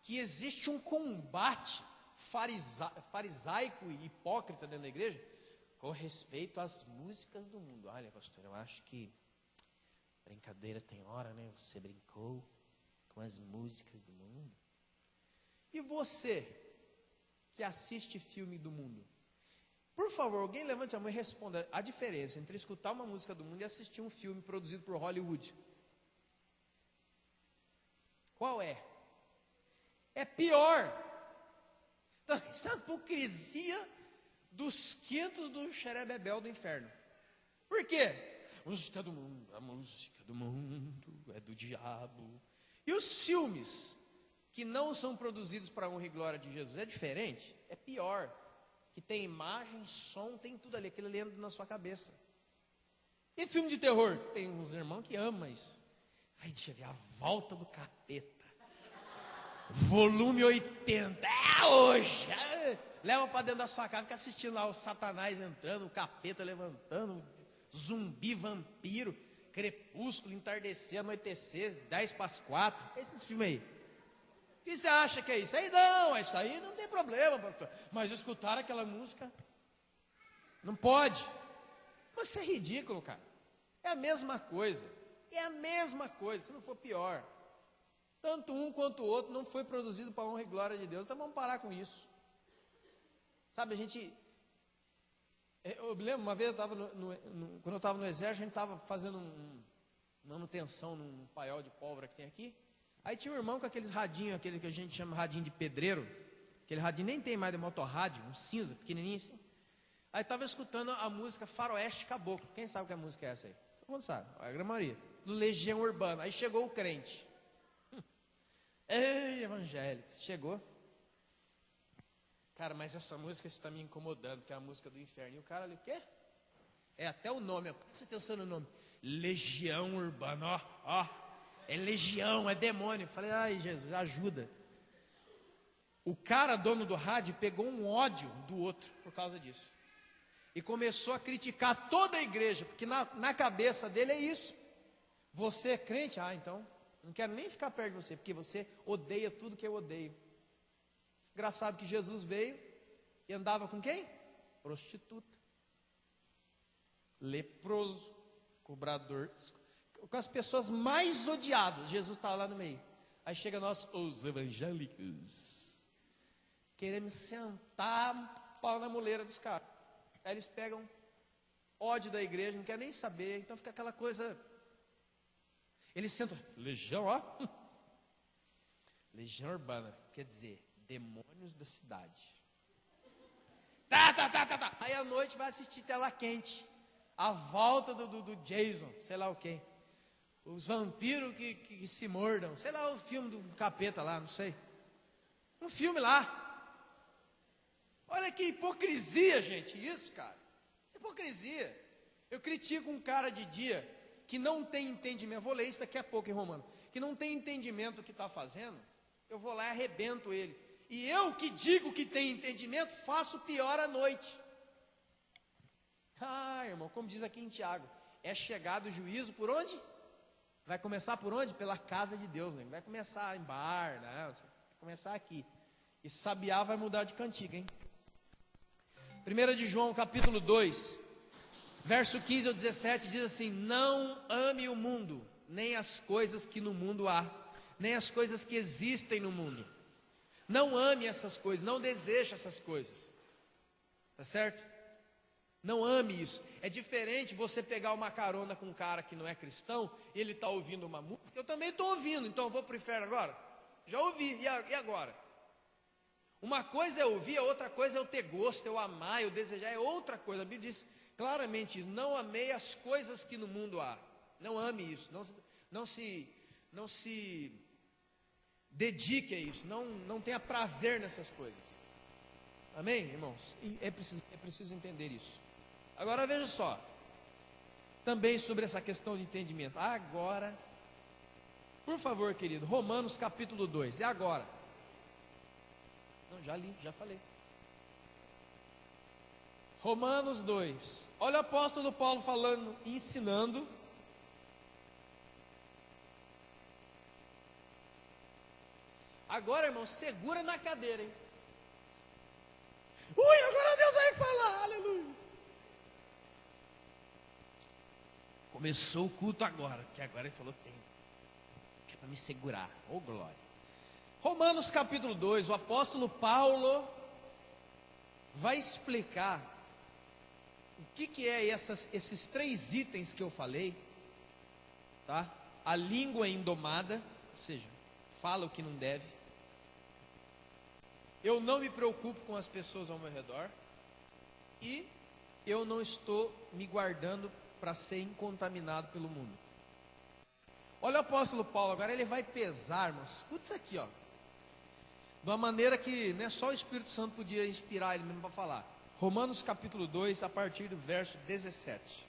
que existe um combate farisaico e hipócrita dentro da igreja com respeito às músicas do mundo. Olha, pastor, eu acho que brincadeira tem hora, né? Você brincou com as músicas do mundo. E você que assiste filme do mundo, por favor, alguém levante a mão e responda a diferença entre escutar uma música do mundo e assistir um filme produzido por Hollywood. Qual é? É pior. Então, essa é a hipocrisia dos quintos do xerebebel do inferno. Por quê? A música do mundo é do diabo. E os filmes que não são produzidos para a honra e glória de Jesus, é diferente? É pior. Que tem imagem, som, tem tudo ali, aquilo ali entra na sua cabeça. E filme de terror? Tem uns irmãos que amam isso. Aí deixa eu ver, A Volta do Capeta. Volume 80. É hoje. Leva para dentro da sua casa, fica assistindo lá o Satanás entrando, o capeta levantando, zumbi, vampiro, crepúsculo, entardecer, anoitecer, 10:04. Esses filmes aí. O que você acha que é isso? Isso aí não tem problema, pastor. Mas escutar aquela música, não pode. Mas isso é ridículo, cara. É a mesma coisa. É a mesma coisa, se não for pior. Tanto um quanto o outro não foi produzido para a honra e glória de Deus. Então vamos parar com isso. Sabe, a gente... Eu me lembro, uma vez, quando eu estava no exército, a gente estava fazendo manutenção num paiol de pólvora que tem aqui. Aí tinha um irmão com aqueles radinhos, aquele que a gente chama radinho de pedreiro. Aquele radinho nem tem mais de motorrádio, um cinza, pequenininho assim. Aí estava escutando a música Faroeste Caboclo. Quem sabe que a música é essa aí? Todo mundo sabe, a grande maioria. Do Legião Urbana. Aí chegou o crente. Ei, evangélico, chegou. Cara, mas essa música está me incomodando, que é a música do inferno. E o cara ali, o quê? É até o nome, presta atenção no nome. Legião Urbana, ó. É legião, é demônio. Eu falei, ai Jesus, ajuda. O cara, dono do rádio, pegou um ódio do outro por causa disso. E começou a criticar toda a igreja, porque na cabeça dele é isso. Você é crente? Ah, então, não quero nem ficar perto de você, porque você odeia tudo que eu odeio. Engraçado que Jesus veio e andava com quem? Prostituta, leproso, cobrador, com as pessoas mais odiadas. Jesus estava lá no meio. Aí chega nós, os evangélicos, queremos sentar pau na muleira dos caras. Aí eles pegam ódio da igreja, não quer nem saber. Então fica aquela coisa. Eles sentam, legião, ó. Legião urbana, quer dizer, demônios da cidade. Tá. Aí à noite vai assistir Tela Quente. A volta do Jason, sei lá o quê. Os vampiros que se mordam. Sei lá o filme do capeta lá, não sei. Um filme lá. Olha que hipocrisia, gente, isso, cara. Hipocrisia. Eu critico um cara de dia que não tem entendimento. Vou ler isso daqui a pouco em Romano. Que não tem entendimento do que está fazendo. Eu vou lá e arrebento ele. E eu que digo que tem entendimento, faço pior à noite. Ah, irmão, como diz aqui em Tiago, é chegado o juízo por onde? Vai começar por onde? Pela casa de Deus, né? Vai começar em bar, né? Vai começar aqui. E sabiá vai mudar de cantiga, hein? 1 de João, capítulo 2, verso 15 ao 17, diz assim: não ame o mundo, nem as coisas que no mundo há, nem as coisas que existem no mundo. Não ame essas coisas, não deseje essas coisas. Tá certo? Não ame isso. É diferente você pegar uma carona com um cara que não é cristão, e ele está ouvindo uma música, eu também estou ouvindo, então eu vou para o inferno agora? Já ouvi, e agora? Uma coisa é ouvir, a outra coisa é eu ter gosto, eu amar, eu desejar, é outra coisa. A Bíblia diz claramente isso: não amei as coisas que no mundo há. Não ame isso, não se dedique a isso, não tenha prazer nessas coisas. Amém, irmãos? É preciso entender isso. Agora veja só, também sobre essa questão de entendimento. Agora, por favor, querido, Romanos capítulo 2, é agora. Não, já li, já falei. Romanos 2, olha o apóstolo Paulo falando, ensinando. Agora, irmão, segura na cadeira, hein? Ui, agora Deus vai falar, aleluia. Começou o culto agora, que agora ele falou que é para me segurar, ô glória. Romanos capítulo 2, o apóstolo Paulo vai explicar o que é esses 3 itens que eu falei, tá? A língua indomada, ou seja, fala o que não deve. Eu não me preocupo com as pessoas ao meu redor. E eu não estou me guardando para ser incontaminado pelo mundo. Olha o apóstolo Paulo, agora ele vai pesar, irmãos. Escuta isso aqui, ó. De uma maneira que só o Espírito Santo podia inspirar ele mesmo para falar. Romanos capítulo 2, a partir do verso 17.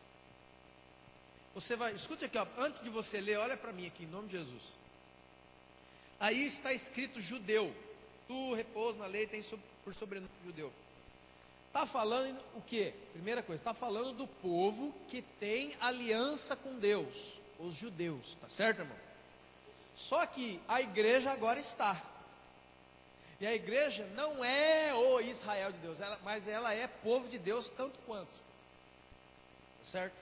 Escute aqui, ó, antes de você ler, olha para mim aqui, em nome de Jesus. Aí está escrito judeu. Tu, repouso na lei, tem por sobrenome judeu. Está falando o quê? Primeira coisa, está falando do povo que tem aliança com Deus, os judeus, tá certo, irmão? Só que a igreja agora está. E a igreja não é o Israel de Deus, mas ela é povo de Deus tanto quanto. Tá certo?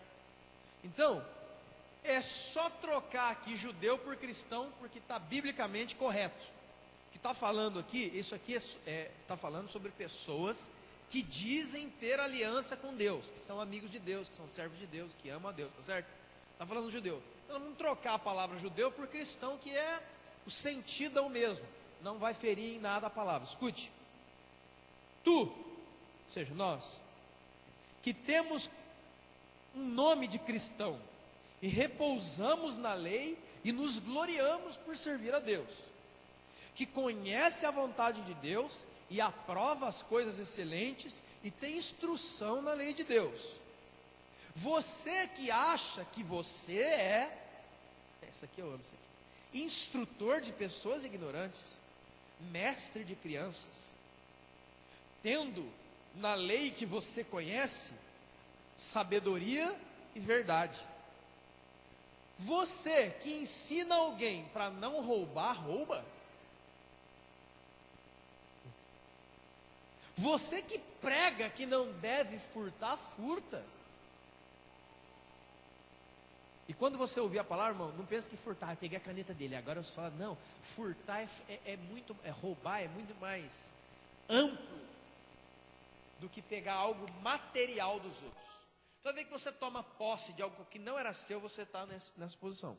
Então, é só trocar aqui judeu por cristão, porque está biblicamente correto. O que está falando aqui, isso aqui está falando sobre pessoas que dizem ter aliança com Deus, que são amigos de Deus, que são servos de Deus, que amam a Deus, tá certo? Está falando judeu. Então vamos trocar a palavra judeu por cristão, que é o sentido é o mesmo. Não vai ferir em nada a palavra. Escute. Tu, ou seja, nós, que temos um nome de cristão e repousamos na lei e nos gloriamos por servir a Deus, que conhece a vontade de Deus e aprova as coisas excelentes e tem instrução na lei de Deus. Você que acha que você essa aqui eu amo, isso aqui, instrutor de pessoas ignorantes, mestre de crianças, tendo na lei que você conhece sabedoria e verdade. Você que ensina alguém para não roubar, rouba. Você que prega que não deve furtar, furta. E quando você ouvir a palavra, irmão, não pense que furtar, peguei a caneta dele, agora eu só, não, furtar roubar é muito mais amplo do que pegar algo material dos outros. Toda vez que você toma posse de algo que não era seu, você está nessa posição.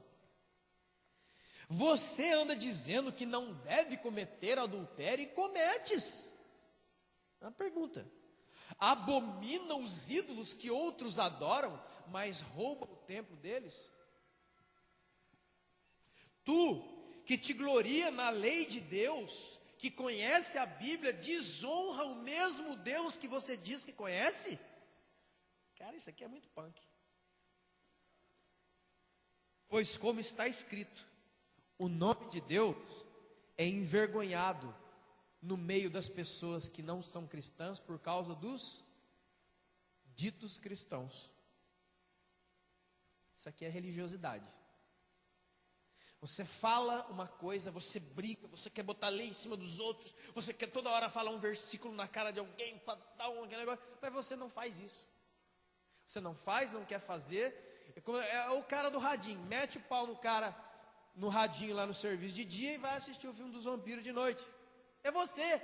Você anda dizendo que não deve cometer adultério e cometes. Uma pergunta. Abomina os ídolos que outros adoram, mas rouba o templo deles? Tu, que te gloria na lei de Deus, que conhece a Bíblia, desonra o mesmo Deus que você diz que conhece? Cara, isso aqui é muito punk. Pois como está escrito, o nome de Deus é envergonhado no meio das pessoas que não são cristãs por causa dos ditos cristãos. Isso aqui é religiosidade. Você fala uma coisa, você briga, você quer botar lei em cima dos outros, você quer toda hora falar um versículo na cara de alguém para dar um negócio, mas você não faz isso. Você não faz, não quer fazer. É o cara do radinho, mete o pau no cara no radinho lá no serviço de dia e vai assistir o filme dos vampiros de noite. É você,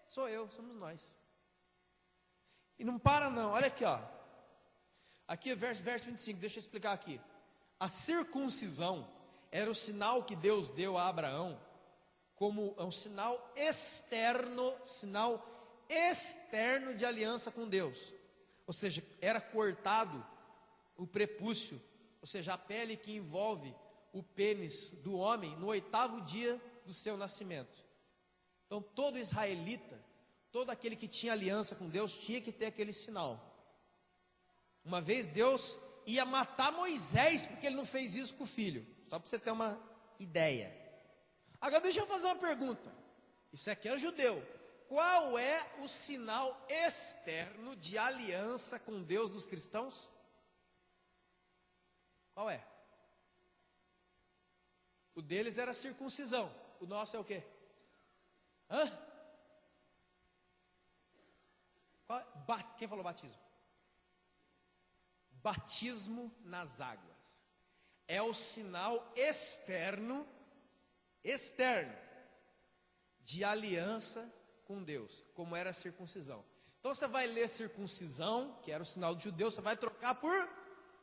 sou eu, somos nós. E não para não, olha aqui, ó. Aqui é verso 25, deixa eu explicar aqui. A circuncisão era o sinal que Deus deu a Abraão, como um sinal externo de aliança com Deus. Ou seja, era cortado o prepúcio, ou seja, a pele que envolve o pênis do homem no 8º dia do seu nascimento. Então todo israelita, todo aquele que tinha aliança com Deus, tinha que ter aquele sinal. Uma vez Deus ia matar Moisés, porque ele não fez isso com o filho. Só para você ter uma ideia. Agora deixa eu fazer uma pergunta. Isso aqui é judeu. Qual é o sinal externo de aliança com Deus dos cristãos? Qual é? O deles era a circuncisão. O nosso é o quê? Quem falou batismo? Batismo nas águas. É o sinal externo de aliança com Deus, como era a circuncisão. Então você vai ler circuncisão, que era o sinal do judeu, você vai trocar por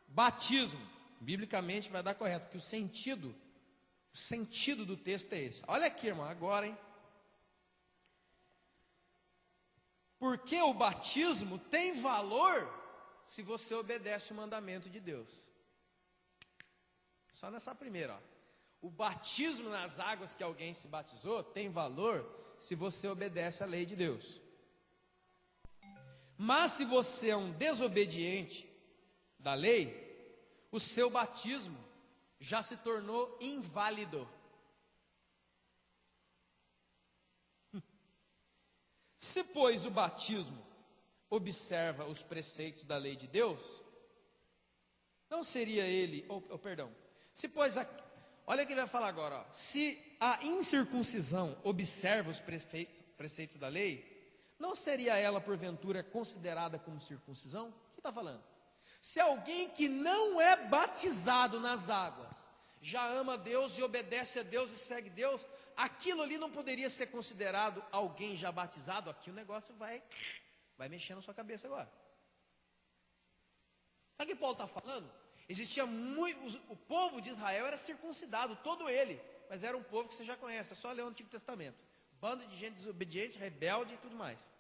batismo. Biblicamente vai dar correto, porque o sentido do texto é esse. Olha aqui, irmão, agora, hein? Porque o batismo tem valor se você obedece o mandamento de Deus. Só nessa primeira, ó. O batismo nas águas que alguém se batizou tem valor se você obedece a lei de Deus. Mas se você é um desobediente da lei, o seu batismo já se tornou inválido. Se, pois, o batismo observa os preceitos da lei de Deus, não seria ele, se, pois, olha o que ele vai falar agora, ó. Se a incircuncisão observa os preceitos da lei, não seria ela, porventura, considerada como circuncisão? O que está falando? Se alguém que não é batizado nas águas, já ama Deus e obedece a Deus e segue Deus, aquilo ali não poderia ser considerado alguém já batizado? Aqui o negócio vai mexer na sua cabeça agora. Sabe o que Paulo está falando? Existia o povo de Israel era circuncidado, todo ele, mas era um povo que você já conhece, é só ler o Antigo Testamento. Bando de gente desobediente, rebelde e tudo mais.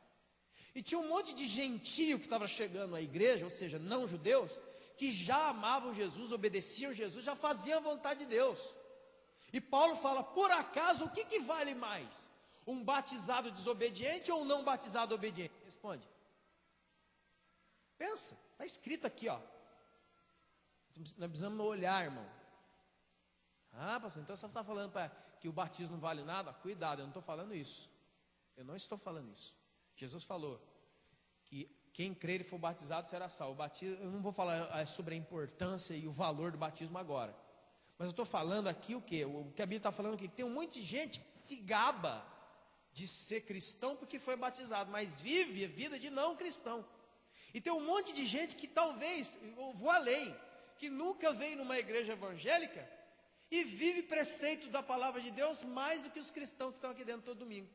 E tinha um monte de gentio que estava chegando à igreja, ou seja, não judeus, que já amavam Jesus, obedeciam Jesus, já faziam a vontade de Deus. E Paulo fala, por acaso, o que vale mais? Um batizado desobediente ou um não batizado obediente? Responde. Pensa, está escrito aqui, ó. Nós precisamos olhar, irmão. Ah, pastor, então você está falando que o batismo não vale nada? Cuidado, eu não estou falando isso. Eu não estou falando isso. Jesus falou que quem crer e for batizado será salvo. O batismo, eu não vou falar sobre a importância e o valor do batismo agora. Mas eu estou falando aqui o quê? O que a Bíblia está falando aqui, que tem um monte de gente que se gaba de ser cristão porque foi batizado, mas vive a vida de não cristão. E tem um monte de gente que talvez, eu vou além, que nunca veio numa igreja evangélica e vive preceitos da palavra de Deus mais do que os cristãos que estão aqui dentro todo domingo.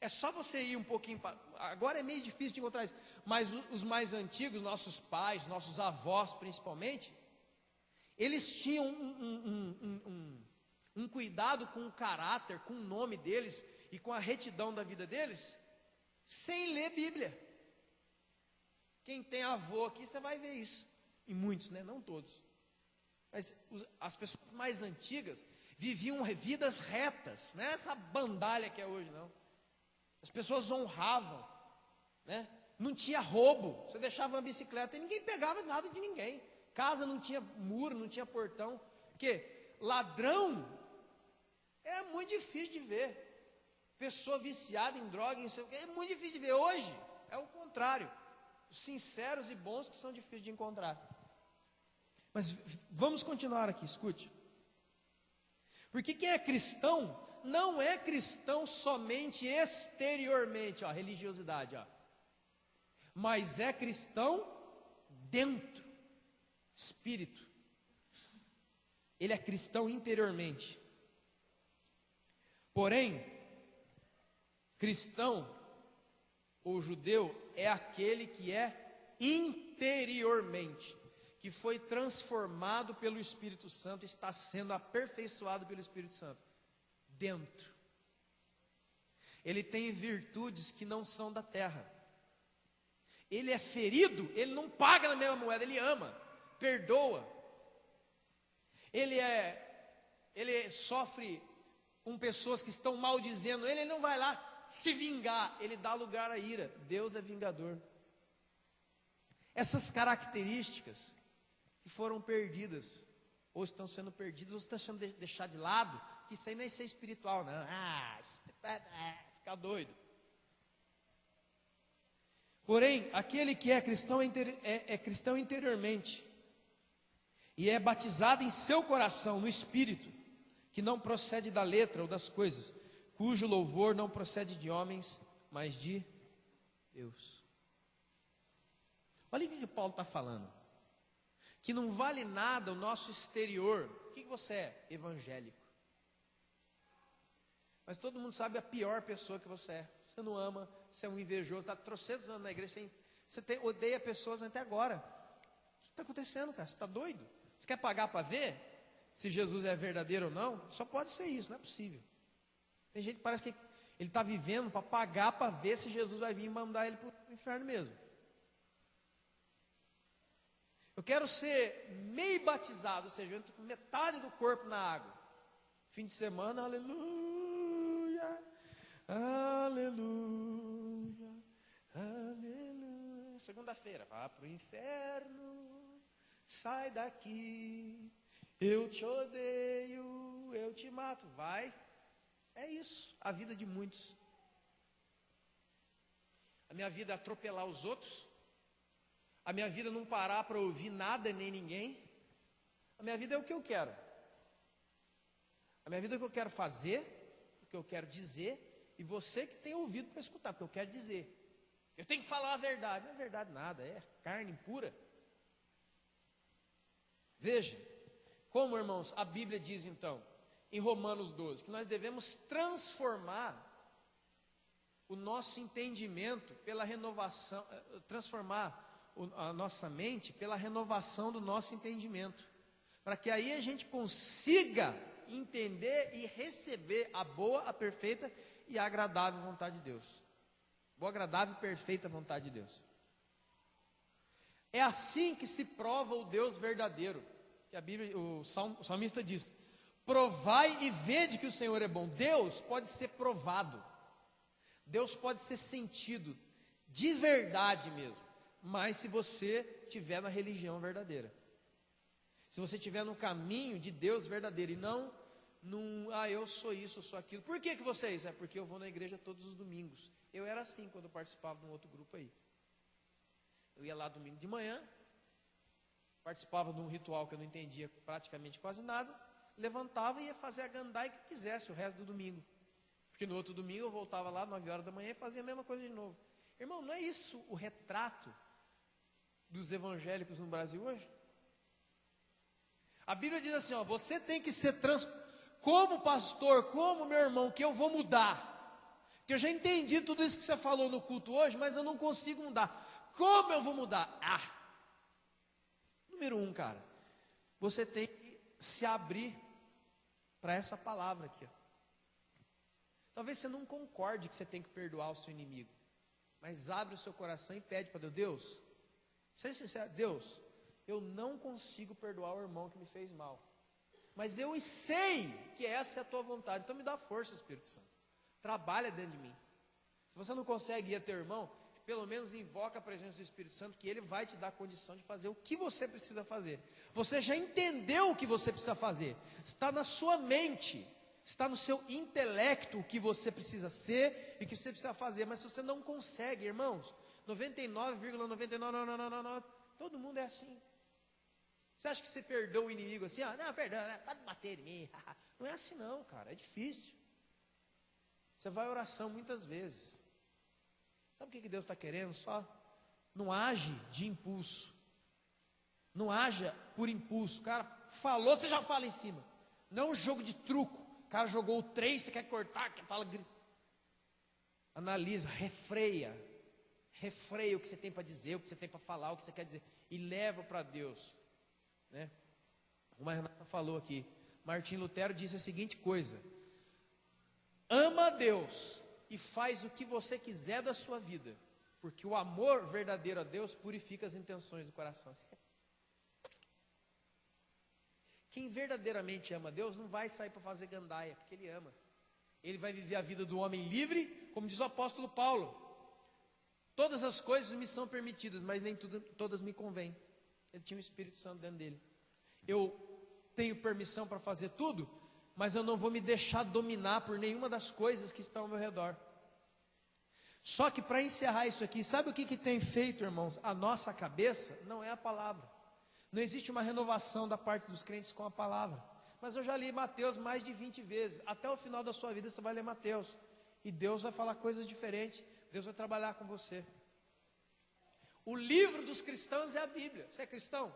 É só você ir um pouquinho, agora é meio difícil de encontrar isso, mas os mais antigos, nossos pais, nossos avós principalmente, eles tinham um cuidado com o caráter, com o nome deles e com a retidão da vida deles, sem ler Bíblia. Quem tem avô aqui, você vai ver isso, e muitos, né? Não todos. Mas as pessoas mais antigas viviam vidas retas, não é essa bandalha que é hoje, não. As pessoas honravam, né? Não tinha roubo, você deixava uma bicicleta e ninguém pegava nada de ninguém. Casa não tinha muro, não tinha portão. Porque ladrão é muito difícil de ver. Pessoa viciada em droga, é muito difícil de ver. Hoje é o contrário. Os sinceros e bons que são difíceis de encontrar. Mas vamos continuar aqui, escute. Porque quem é cristão, não é cristão somente exteriormente, ó, religiosidade, ó. Mas é cristão dentro, espírito. Ele é cristão interiormente. Porém, cristão ou judeu é aquele que é interiormente, que foi transformado pelo Espírito Santo, está sendo aperfeiçoado pelo Espírito Santo, dentro. Ele tem virtudes que não são da terra. Ele é ferido, ele não paga na mesma moeda, ele ama, perdoa. Ele sofre com pessoas que estão maldizendo ele não vai lá se vingar, ele dá lugar à ira. Deus é vingador. Essas características que foram perdidas, ou estão sendo perdidas, ou estão sendo deixadas de lado, que isso aí não é ser espiritual, não. Fica doido. Porém, aquele que é cristão é cristão interiormente, e é batizado em seu coração, no Espírito, que não procede da letra ou das coisas, cujo louvor não procede de homens, mas de Deus. Olha o que Paulo está falando. Que não vale nada o nosso exterior. O que você é? Evangélico. Mas todo mundo sabe a pior pessoa que você é. Você não ama, você é um invejoso, está trocentos anos na igreja, você odeia pessoas até agora. O que está acontecendo, cara? Você está doido? Você quer pagar para ver se Jesus é verdadeiro ou não? Só pode ser isso, não é possível. Tem gente que parece que ele está vivendo para pagar para ver se Jesus vai vir e mandar ele para o inferno mesmo. Eu quero ser meio batizado, ou seja, eu entro com metade do corpo na água. Fim de semana, aleluia, aleluia, aleluia. Segunda-feira, vá para o inferno, sai daqui, eu te odeio, eu te mato. Vai, é isso, a vida de muitos. A minha vida é atropelar os outros. A minha vida não parar para ouvir nada nem ninguém. A minha vida é o que eu quero. A minha vida é o que eu quero fazer, o que eu quero dizer, e você que tem ouvido para escutar, porque eu quero dizer. Eu tenho que falar a verdade. Não é verdade nada, é carne pura. Veja, como, irmãos, a Bíblia diz então, em Romanos 12, que nós devemos transformar o nosso entendimento pela renovação, transformar a nossa mente pela renovação do nosso entendimento, para que aí a gente consiga entender e receber a boa, a perfeita e a agradável vontade de Deus. Boa, agradável e perfeita vontade de Deus. É assim que se prova o Deus verdadeiro, que a Bíblia, o salmista diz: provai e vede que o Senhor é bom. Deus pode ser provado. Deus pode ser sentido de verdade mesmo, mas se você estiver na religião verdadeira. Se você estiver no caminho de Deus verdadeiro e não eu sou isso, eu sou aquilo. Por que você é isso? É porque eu vou na igreja todos os domingos. Eu era assim quando eu participava de um outro grupo aí. Eu ia lá domingo de manhã, participava de um ritual que eu não entendia praticamente quase nada, levantava e ia fazer a gandaia que eu quisesse o resto do domingo. Porque no outro domingo eu voltava lá 9 horas da manhã e fazia a mesma coisa de novo. Irmão, não é isso o retrato dos evangélicos no Brasil hoje? A Bíblia diz assim, você tem que ser como pastor, como meu irmão, que eu vou mudar. Porque eu já entendi tudo isso que você falou no culto hoje, mas eu não consigo mudar. Como eu vou mudar? Número 1, cara, você tem que se abrir para essa palavra aqui. Talvez você não concorde que você tem que perdoar o seu inimigo, mas abre o seu coração e pede para Deus, seja sincero, Deus, eu não consigo perdoar o irmão que me fez mal, mas eu sei que essa é a tua vontade, então me dá força, Espírito Santo, trabalha dentro de mim. Se você não consegue ir a teu irmão, pelo menos invoca a presença do Espírito Santo, que ele vai te dar condição de fazer o que você precisa fazer. Você já entendeu o que você precisa fazer, está na sua mente, está no seu intelecto o que você precisa ser e o que você precisa fazer, mas se você não consegue, irmãos, 99,99, todo mundo é assim. Você acha que você perdoa o inimigo assim? Não, perdoa, pode bater em mim. Não é assim não, cara, é difícil. Você vai à oração muitas vezes. Sabe o que Deus está querendo? Só não age de impulso. Não haja por impulso. O cara falou, você já fala em cima. Não é um jogo de truco. O cara jogou o 3, você quer cortar, grita. Analisa, refreia o que você tem para dizer, o que você tem para falar, o que você quer dizer, e leva para Deus, né? Como a Renata falou aqui, Martim Lutero disse a seguinte coisa: ama a Deus e faz o que você quiser da sua vida, porque o amor verdadeiro a Deus purifica as intenções do coração. Quem verdadeiramente ama a Deus não vai sair para fazer gandaia, porque ele ama. Ele vai viver a vida do homem livre, como diz o apóstolo Paulo. Todas as coisas me são permitidas, mas nem todas me convêm. Ele tinha o Espírito Santo dentro dele. Eu tenho permissão para fazer tudo, mas eu não vou me deixar dominar por nenhuma das coisas que estão ao meu redor. Só que para encerrar isso aqui, sabe o que tem feito, irmãos? A nossa cabeça não é a palavra. Não existe uma renovação da parte dos crentes com a palavra. Mas eu já li Mateus mais de 20 vezes. Até o final da sua vida você vai ler Mateus. E Deus vai falar coisas diferentes. Deus vai trabalhar com você. O livro dos cristãos é a Bíblia. Você é cristão?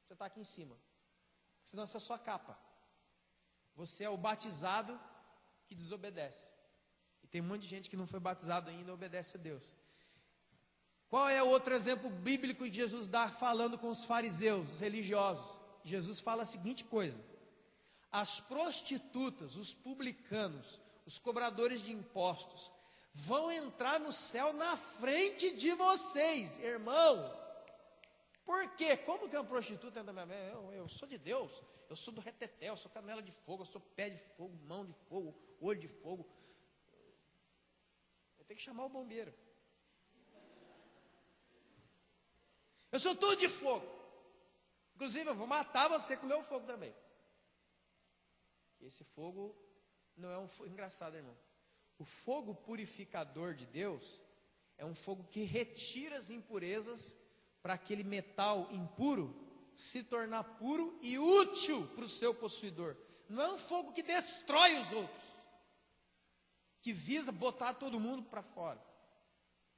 Você está aqui em cima. Senão essa é a sua capa. Você é o batizado que desobedece. E tem um monte de gente que não foi batizado ainda e obedece a Deus. Qual é o outro exemplo bíblico que Jesus dá falando com os fariseus, os religiosos? Jesus fala a seguinte coisa: as prostitutas, os publicanos, os cobradores de impostos, vão entrar no céu na frente de vocês, irmão. Por quê? Como que uma prostituta entra na minha... Eu sou de Deus, eu sou do reteté, eu sou canela de fogo, eu sou pé de fogo, mão de fogo, olho de fogo. Eu tenho que chamar o bombeiro. Eu sou tudo de fogo. Inclusive eu vou matar você com o meu fogo também. Esse fogo não é um fogo... Engraçado, irmão. O fogo purificador de Deus é um fogo que retira as impurezas para aquele metal impuro se tornar puro e útil para o seu possuidor. Não é um fogo que destrói os outros, que visa botar todo mundo para fora.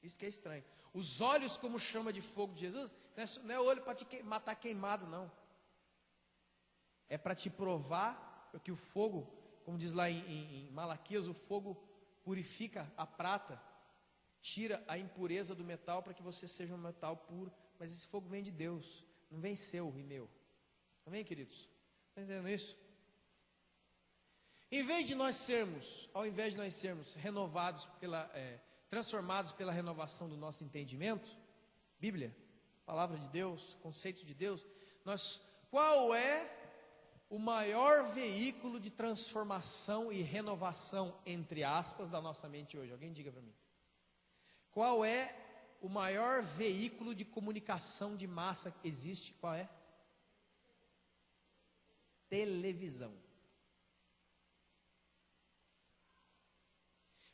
Isso que é estranho. Os olhos como chama de fogo de Jesus, não é olho para te matar queimado, não. É para te provar que o fogo, como diz lá em Malaquias, o fogo purifica a prata, tira a impureza do metal para que você seja um metal puro. Mas esse fogo vem de Deus, não vem seu e meu. Amém, queridos? Está entendendo isso? Ao invés de nós sermos renovados transformados pela renovação do nosso entendimento, Bíblia, palavra de Deus, conceito de Deus, qual é o maior veículo de transformação e renovação, entre aspas, da nossa mente hoje? Alguém diga para mim. Qual é o maior veículo de comunicação de massa que existe? Qual é? Televisão.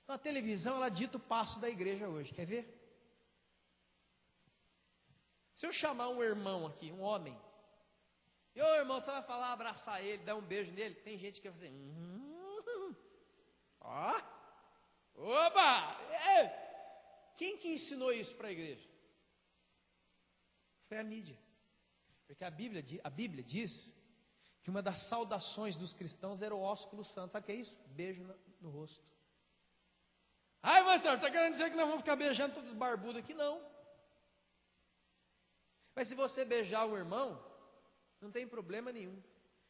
Então, a televisão, ela dita o passo da igreja hoje. Quer ver? Se eu chamar um irmão aqui, um homem, e ô irmão, você vai falar, abraçar ele, dar um beijo nele, tem gente que vai fazer, ó, oba! Quem que ensinou isso para a igreja? Foi a mídia. Porque a Bíblia diz que uma das saudações dos cristãos era o ósculo santo. Sabe o que é isso? Beijo no rosto. Ai, pastor, está querendo dizer que nós vamos ficar beijando todos os barbudos aqui? Não. Mas se você beijar um irmão, não tem problema nenhum,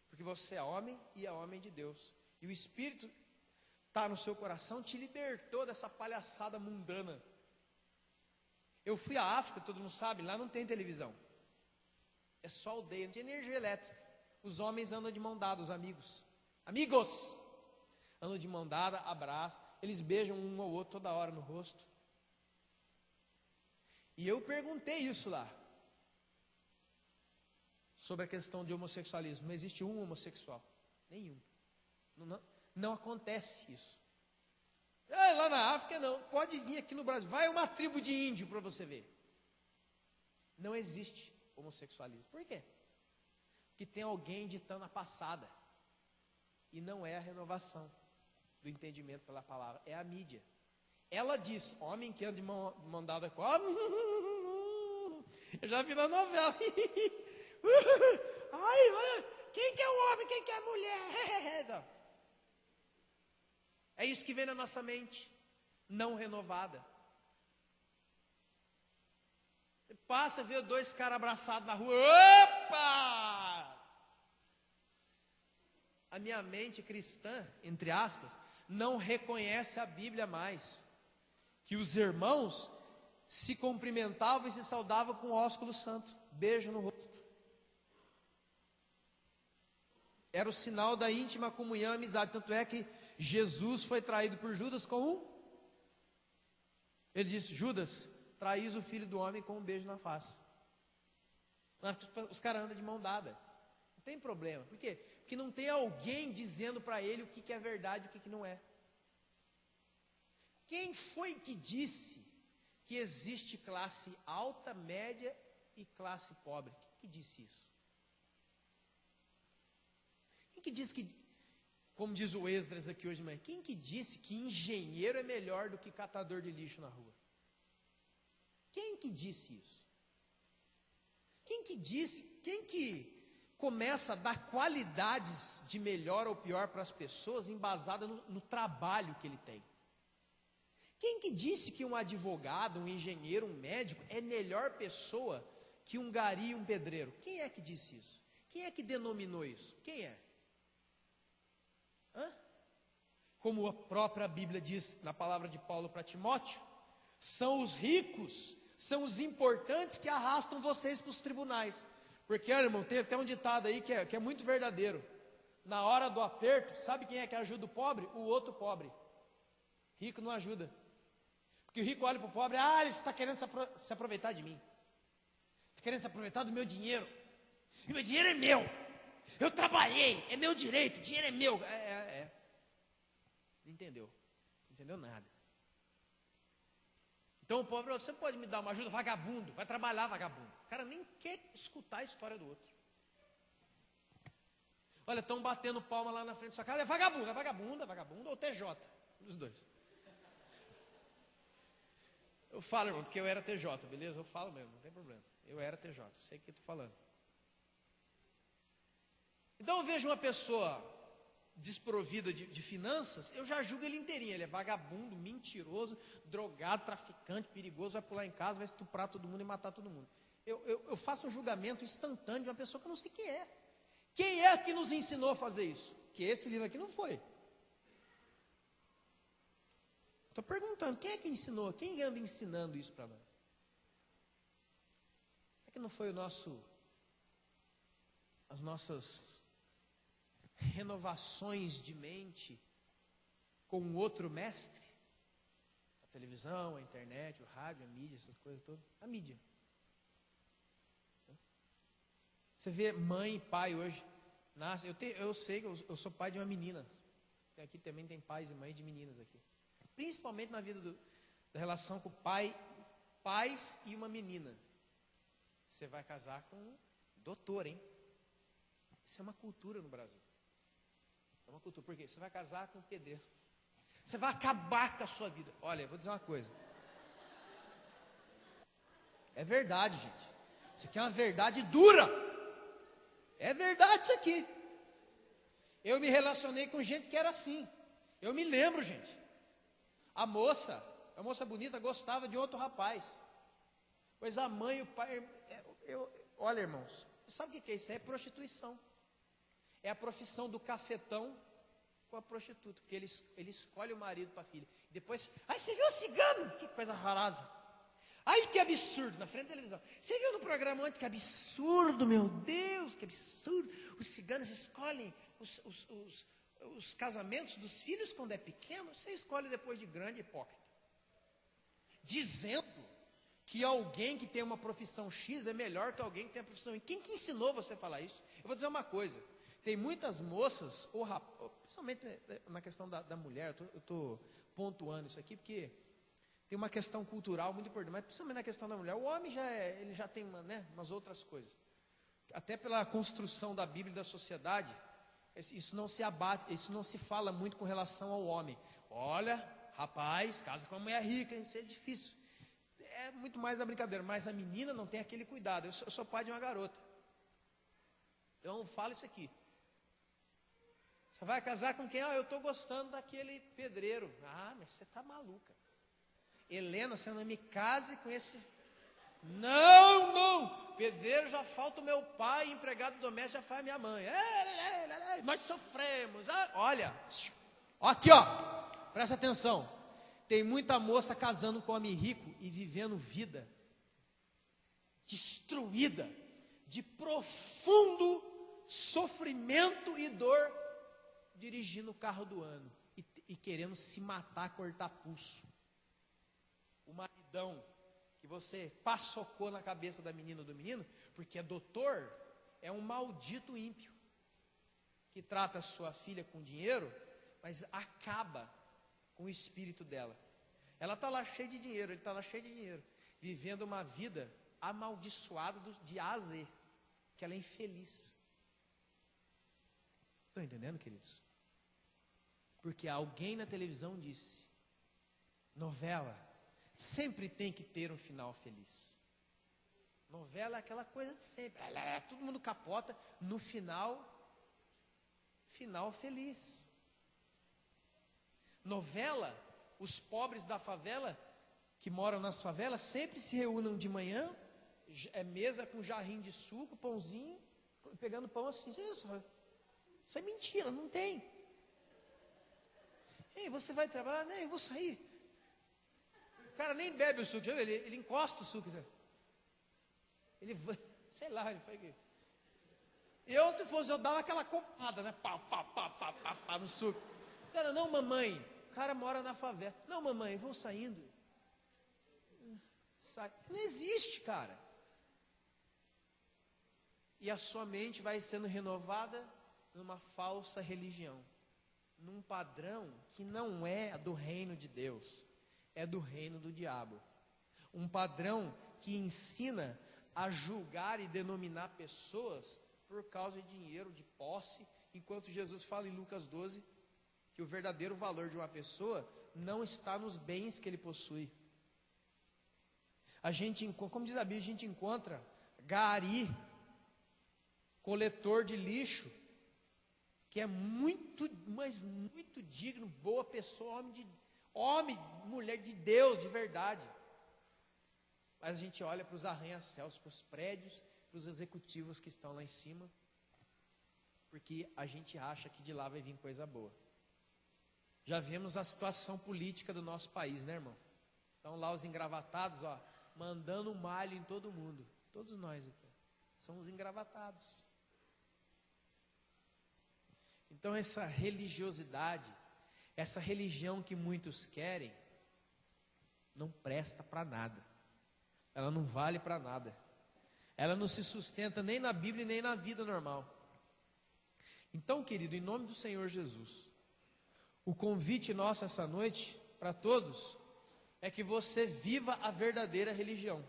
porque você é homem e é homem de Deus, e o Espírito está no seu coração, te libertou dessa palhaçada mundana. Eu fui à África, todo mundo sabe, lá não tem televisão, é só aldeia, não tem energia elétrica. Os homens andam de mão dada, os amigos, andam de mão dada, abraçam, eles beijam um ao outro toda hora no rosto. E eu perguntei isso lá, sobre a questão de homossexualismo. Não existe um homossexual, nenhum, não acontece isso. Lá na África não, pode vir aqui no Brasil, vai uma tribo de índio para você ver. Não existe homossexualismo. Por quê? Porque tem alguém ditando a passada, e não é a renovação do entendimento pela palavra, é a mídia. Ela diz, homem que anda de mão dada com eu já vi na novela. Quem que é o homem, quem que é a mulher? É isso que vem na nossa mente, não renovada. Você passa a ver dois caras abraçados na rua, opa! A minha mente cristã, entre aspas, não reconhece a Bíblia mais, que os irmãos se cumprimentavam e se saudavam com ósculo santo, beijo no rosto. Era o sinal da íntima comunhão e amizade. Tanto é que Jesus foi traído por Judas com ele disse, Judas, traís o filho do homem com um beijo na face. Os caras andam de mão dada. Não tem problema. Por quê? Porque não tem alguém dizendo para ele o que é verdade e o que não é. Quem foi que disse que existe classe alta, média e classe pobre? Quem que disse isso? Quem que disse que, como diz o Esdras aqui hoje de manhã, quem que disse que engenheiro é melhor do que catador de lixo na rua? Quem que disse isso? Quem que disse, quem que começa a dar qualidades de melhor ou pior para as pessoas embasada no trabalho que ele tem? Quem que disse que um advogado, um engenheiro, um médico é melhor pessoa que um gari e um pedreiro? Quem é que disse isso? Quem é que denominou isso? Quem é? Como a própria Bíblia diz na palavra de Paulo para Timóteo, são os ricos, são os importantes que arrastam vocês para os tribunais. Porque, irmão, tem até um ditado aí que é muito verdadeiro. Na hora do aperto, sabe quem é que ajuda o pobre? O outro pobre. Rico não ajuda. Porque o rico olha para o pobre, ele está querendo se aproveitar de mim. Está querendo se aproveitar do meu dinheiro. E meu dinheiro é meu. Eu trabalhei, é meu direito, o dinheiro é meu. Não entendeu. Não entendeu nada. Então o pobre, você pode me dar uma ajuda? Vagabundo, vai trabalhar, vagabundo. O cara nem quer escutar a história do outro. Olha, estão batendo palma lá na frente da sua casa, é vagabundo ou TJ, os dois. Eu falo, irmão, porque eu era TJ, beleza? Eu falo mesmo, não tem problema. Eu era TJ, sei o que estou falando. Então eu vejo uma pessoa desprovida de finanças, eu já julgo ele inteirinho. Ele é vagabundo, mentiroso, drogado, traficante, perigoso, vai pular em casa, vai estuprar todo mundo e matar todo mundo. Eu faço um julgamento instantâneo de uma pessoa que eu não sei quem é. Quem é que nos ensinou a fazer isso? Que esse livro aqui não foi. Estou perguntando, quem é que ensinou? Quem anda ensinando isso para nós? Será que não foi as nossas renovações de mente com outro mestre. A televisão, a internet, o rádio, a mídia, essas coisas todas. A mídia. Você vê mãe e pai hoje, nasce. Eu sei que eu sou pai de uma menina. Aqui também tem pais e mães de meninas aqui. Principalmente na vida da relação com o pais e uma menina. Você vai casar com um doutor, hein? Isso é uma cultura no Brasil. É uma cultura. Por quê? Você vai casar com um pedreiro. Você vai acabar com a sua vida. Olha, eu vou dizer uma coisa. É verdade, gente. Isso aqui é uma verdade dura. É verdade isso aqui. Eu me relacionei com gente que era assim. Eu me lembro, gente. A moça bonita, gostava de outro rapaz. Pois a mãe e o pai... olha, irmãos, sabe o que é isso? É prostituição. É a profissão do cafetão com a prostituta. Porque ele escolhe o marido para a filha. Depois, você viu o cigano? Que coisa horrorosa. Ai, que absurdo, na frente da televisão. Você viu no programa ontem? Que absurdo, meu Deus, que absurdo. Os ciganos escolhem os casamentos dos filhos quando é pequeno. Você escolhe depois de grande, hipócrita. Dizendo que alguém que tem uma profissão X é melhor que alguém que tem a profissão Y. Quem que ensinou você a falar isso? Eu vou dizer uma coisa. Tem muitas moças, principalmente na questão da mulher, eu estou pontuando isso aqui, porque... tem uma questão cultural muito importante, mas principalmente na questão da mulher. O homem ele já tem umas outras coisas. Até pela construção da Bíblia e da sociedade, isso não se abate, isso não se fala muito com relação ao homem. Olha, rapaz, casa com uma mulher rica, isso é difícil. É muito mais a brincadeira, mas a menina não tem aquele cuidado. Eu sou pai de uma garota. Então eu falo isso aqui. Você vai casar com quem? Eu estou gostando daquele pedreiro. Mas você está maluca. Helena, você não me case com esse... Não, pedreiro já falta o meu pai, empregado doméstico já faz minha mãe. Nós sofremos. Olha, aqui ó, presta atenção. Tem muita moça casando com homem rico e vivendo vida destruída, de profundo sofrimento e dor, dirigindo o carro do ano e querendo se matar, cortar pulso. O maridão que você passocou na cabeça da menina ou do menino, porque é doutor, é um maldito ímpio, que trata a sua filha com dinheiro, mas acaba com o espírito dela. Ela está lá cheia de dinheiro, ele está lá cheio de dinheiro, vivendo uma vida amaldiçoada de A a Z, que ela é infeliz. Estão entendendo, queridos? Porque alguém na televisão disse, novela sempre tem que ter um final feliz. Novela é aquela coisa de sempre. Todo mundo capota no final feliz. Novela, os pobres da favela, que moram nas favelas, sempre se reúnem de manhã, mesa com jarrinho de suco, pãozinho, pegando pão assim. Isso é mentira, não tem. Ei, você vai trabalhar? Nem, eu vou sair. O cara nem bebe o suco, ele encosta o suco. Ele, sei lá, ele faz o quê? Se fosse, eu dava aquela copada, né? Pá, no suco. Cara, não, mamãe. O cara mora na favela. Não, mamãe, vou saindo. Sai. Não existe, cara. E a sua mente vai sendo renovada numa falsa religião. Num padrão que não é do reino de Deus. É do reino do diabo. Um padrão que ensina a julgar e denominar pessoas por causa de dinheiro, de posse, enquanto Jesus fala em Lucas 12 que o verdadeiro valor de uma pessoa não está nos bens que ele possui. Como diz a Bíblia, a gente encontra gari, coletor de lixo, que é muito, mas muito digno, boa pessoa, homem, mulher de Deus, de verdade. Mas a gente olha para os arranha-céus, para os prédios, para os executivos que estão lá em cima, porque a gente acha que de lá vai vir coisa boa. Já vimos a situação política do nosso país, né, irmão? Estão lá os engravatados, mandando um malho em todo mundo. Todos nós aqui, são os engravatados. Então essa religiosidade, essa religião que muitos querem, não presta para nada. Ela não vale para nada. Ela não se sustenta nem na Bíblia nem na vida normal. Então, querido, em nome do Senhor Jesus, o convite nosso essa noite, para todos, é que você viva a verdadeira religião.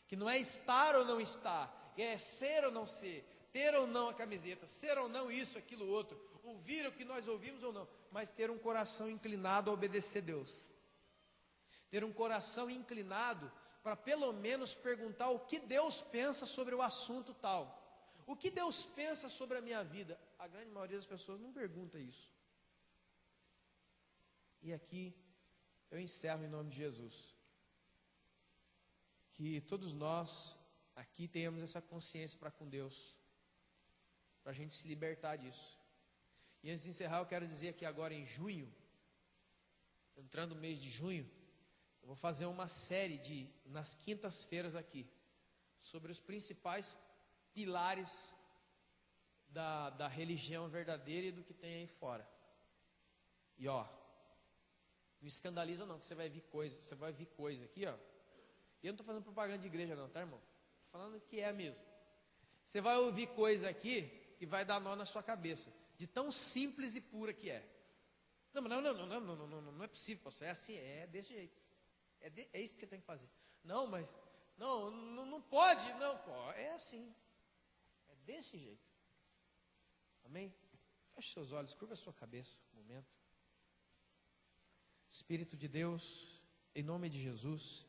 Que não é estar ou não estar, é ser ou não ser, ter ou não a camiseta, ser ou não isso, aquilo, outro, ouvir o que nós ouvimos ou não, mas ter um coração inclinado a obedecer Deus. Ter um coração inclinado para pelo menos perguntar o que Deus pensa sobre o assunto tal. O que Deus pensa sobre a minha vida? A grande maioria das pessoas não pergunta isso. E aqui eu encerro em nome de Jesus. Que todos nós aqui tenhamos essa consciência para com Deus, para a gente se libertar disso. E antes de encerrar, eu quero dizer que agora em junho, entrando no mês de junho, eu vou fazer uma série nas quintas-feiras aqui, sobre os principais pilares da religião verdadeira e do que tem aí fora. E ó, não escandaliza não, que você vai ver coisa aqui, ó. E eu não estou fazendo propaganda de igreja não, tá, irmão? Estou falando que é mesmo. Você vai ouvir coisa aqui que vai dar nó na sua cabeça, de tão simples e pura que é. Não é possível, pastor. É assim, é desse jeito. É isso que você tem que fazer. Não, mas não pode, não, pô, é assim. É desse jeito. Amém? Feche seus olhos, curva a sua cabeça um momento. Espírito de Deus, em nome de Jesus,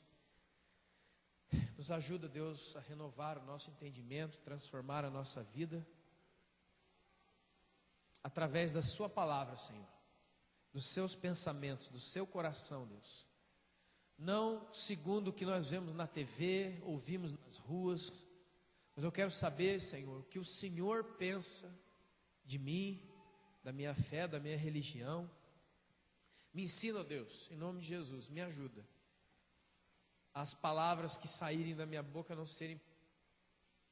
nos ajuda, Deus, a renovar o nosso entendimento, transformar a nossa vida, através da sua palavra, Senhor, dos seus pensamentos, do seu coração, Deus. Não segundo o que nós vemos na TV, ouvimos nas ruas, mas eu quero saber, Senhor, o que o Senhor pensa de mim, da minha fé, da minha religião. Me ensina, Deus, em nome de Jesus, me ajuda. As palavras que saírem da minha boca não serem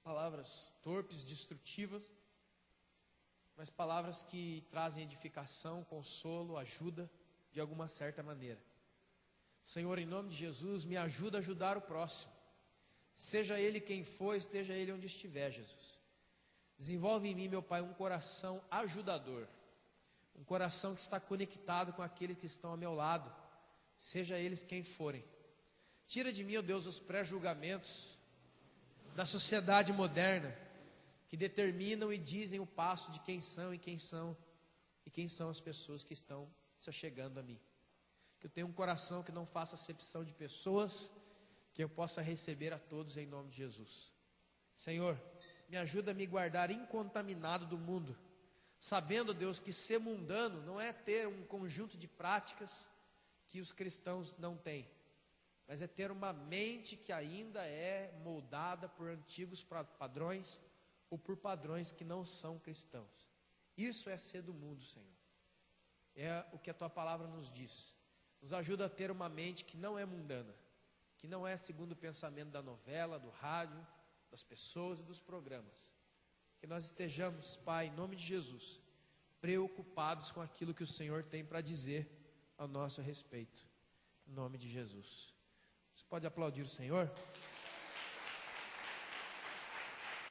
palavras torpes, destrutivas, mas palavras que trazem edificação, consolo, ajuda, de alguma certa maneira. Senhor, em nome de Jesus, me ajuda a ajudar o próximo. Seja ele quem for, esteja ele onde estiver, Jesus. Desenvolve em mim, meu Pai, um coração ajudador. Um coração que está conectado com aqueles que estão ao meu lado, seja eles quem forem. Tira de mim, ó Deus, os pré-julgamentos da sociedade moderna, que determinam e dizem o passo de quem são e quem são as pessoas que estão se chegando a mim. Que eu tenha um coração que não faça acepção de pessoas, que eu possa receber a todos em nome de Jesus. Senhor, me ajuda a me guardar incontaminado do mundo, sabendo, Deus, que ser mundano não é ter um conjunto de práticas que os cristãos não têm, mas é ter uma mente que ainda é moldada por antigos padrões ou por padrões que não são cristãos. Isso é ser do mundo, Senhor. É o que a Tua palavra nos diz. Nos ajuda a ter uma mente que não é mundana, que não é segundo o pensamento da novela, do rádio, das pessoas e dos programas. Que nós estejamos, Pai, em nome de Jesus, preocupados com aquilo que o Senhor tem para dizer ao nosso respeito. Em nome de Jesus. Você pode aplaudir o Senhor?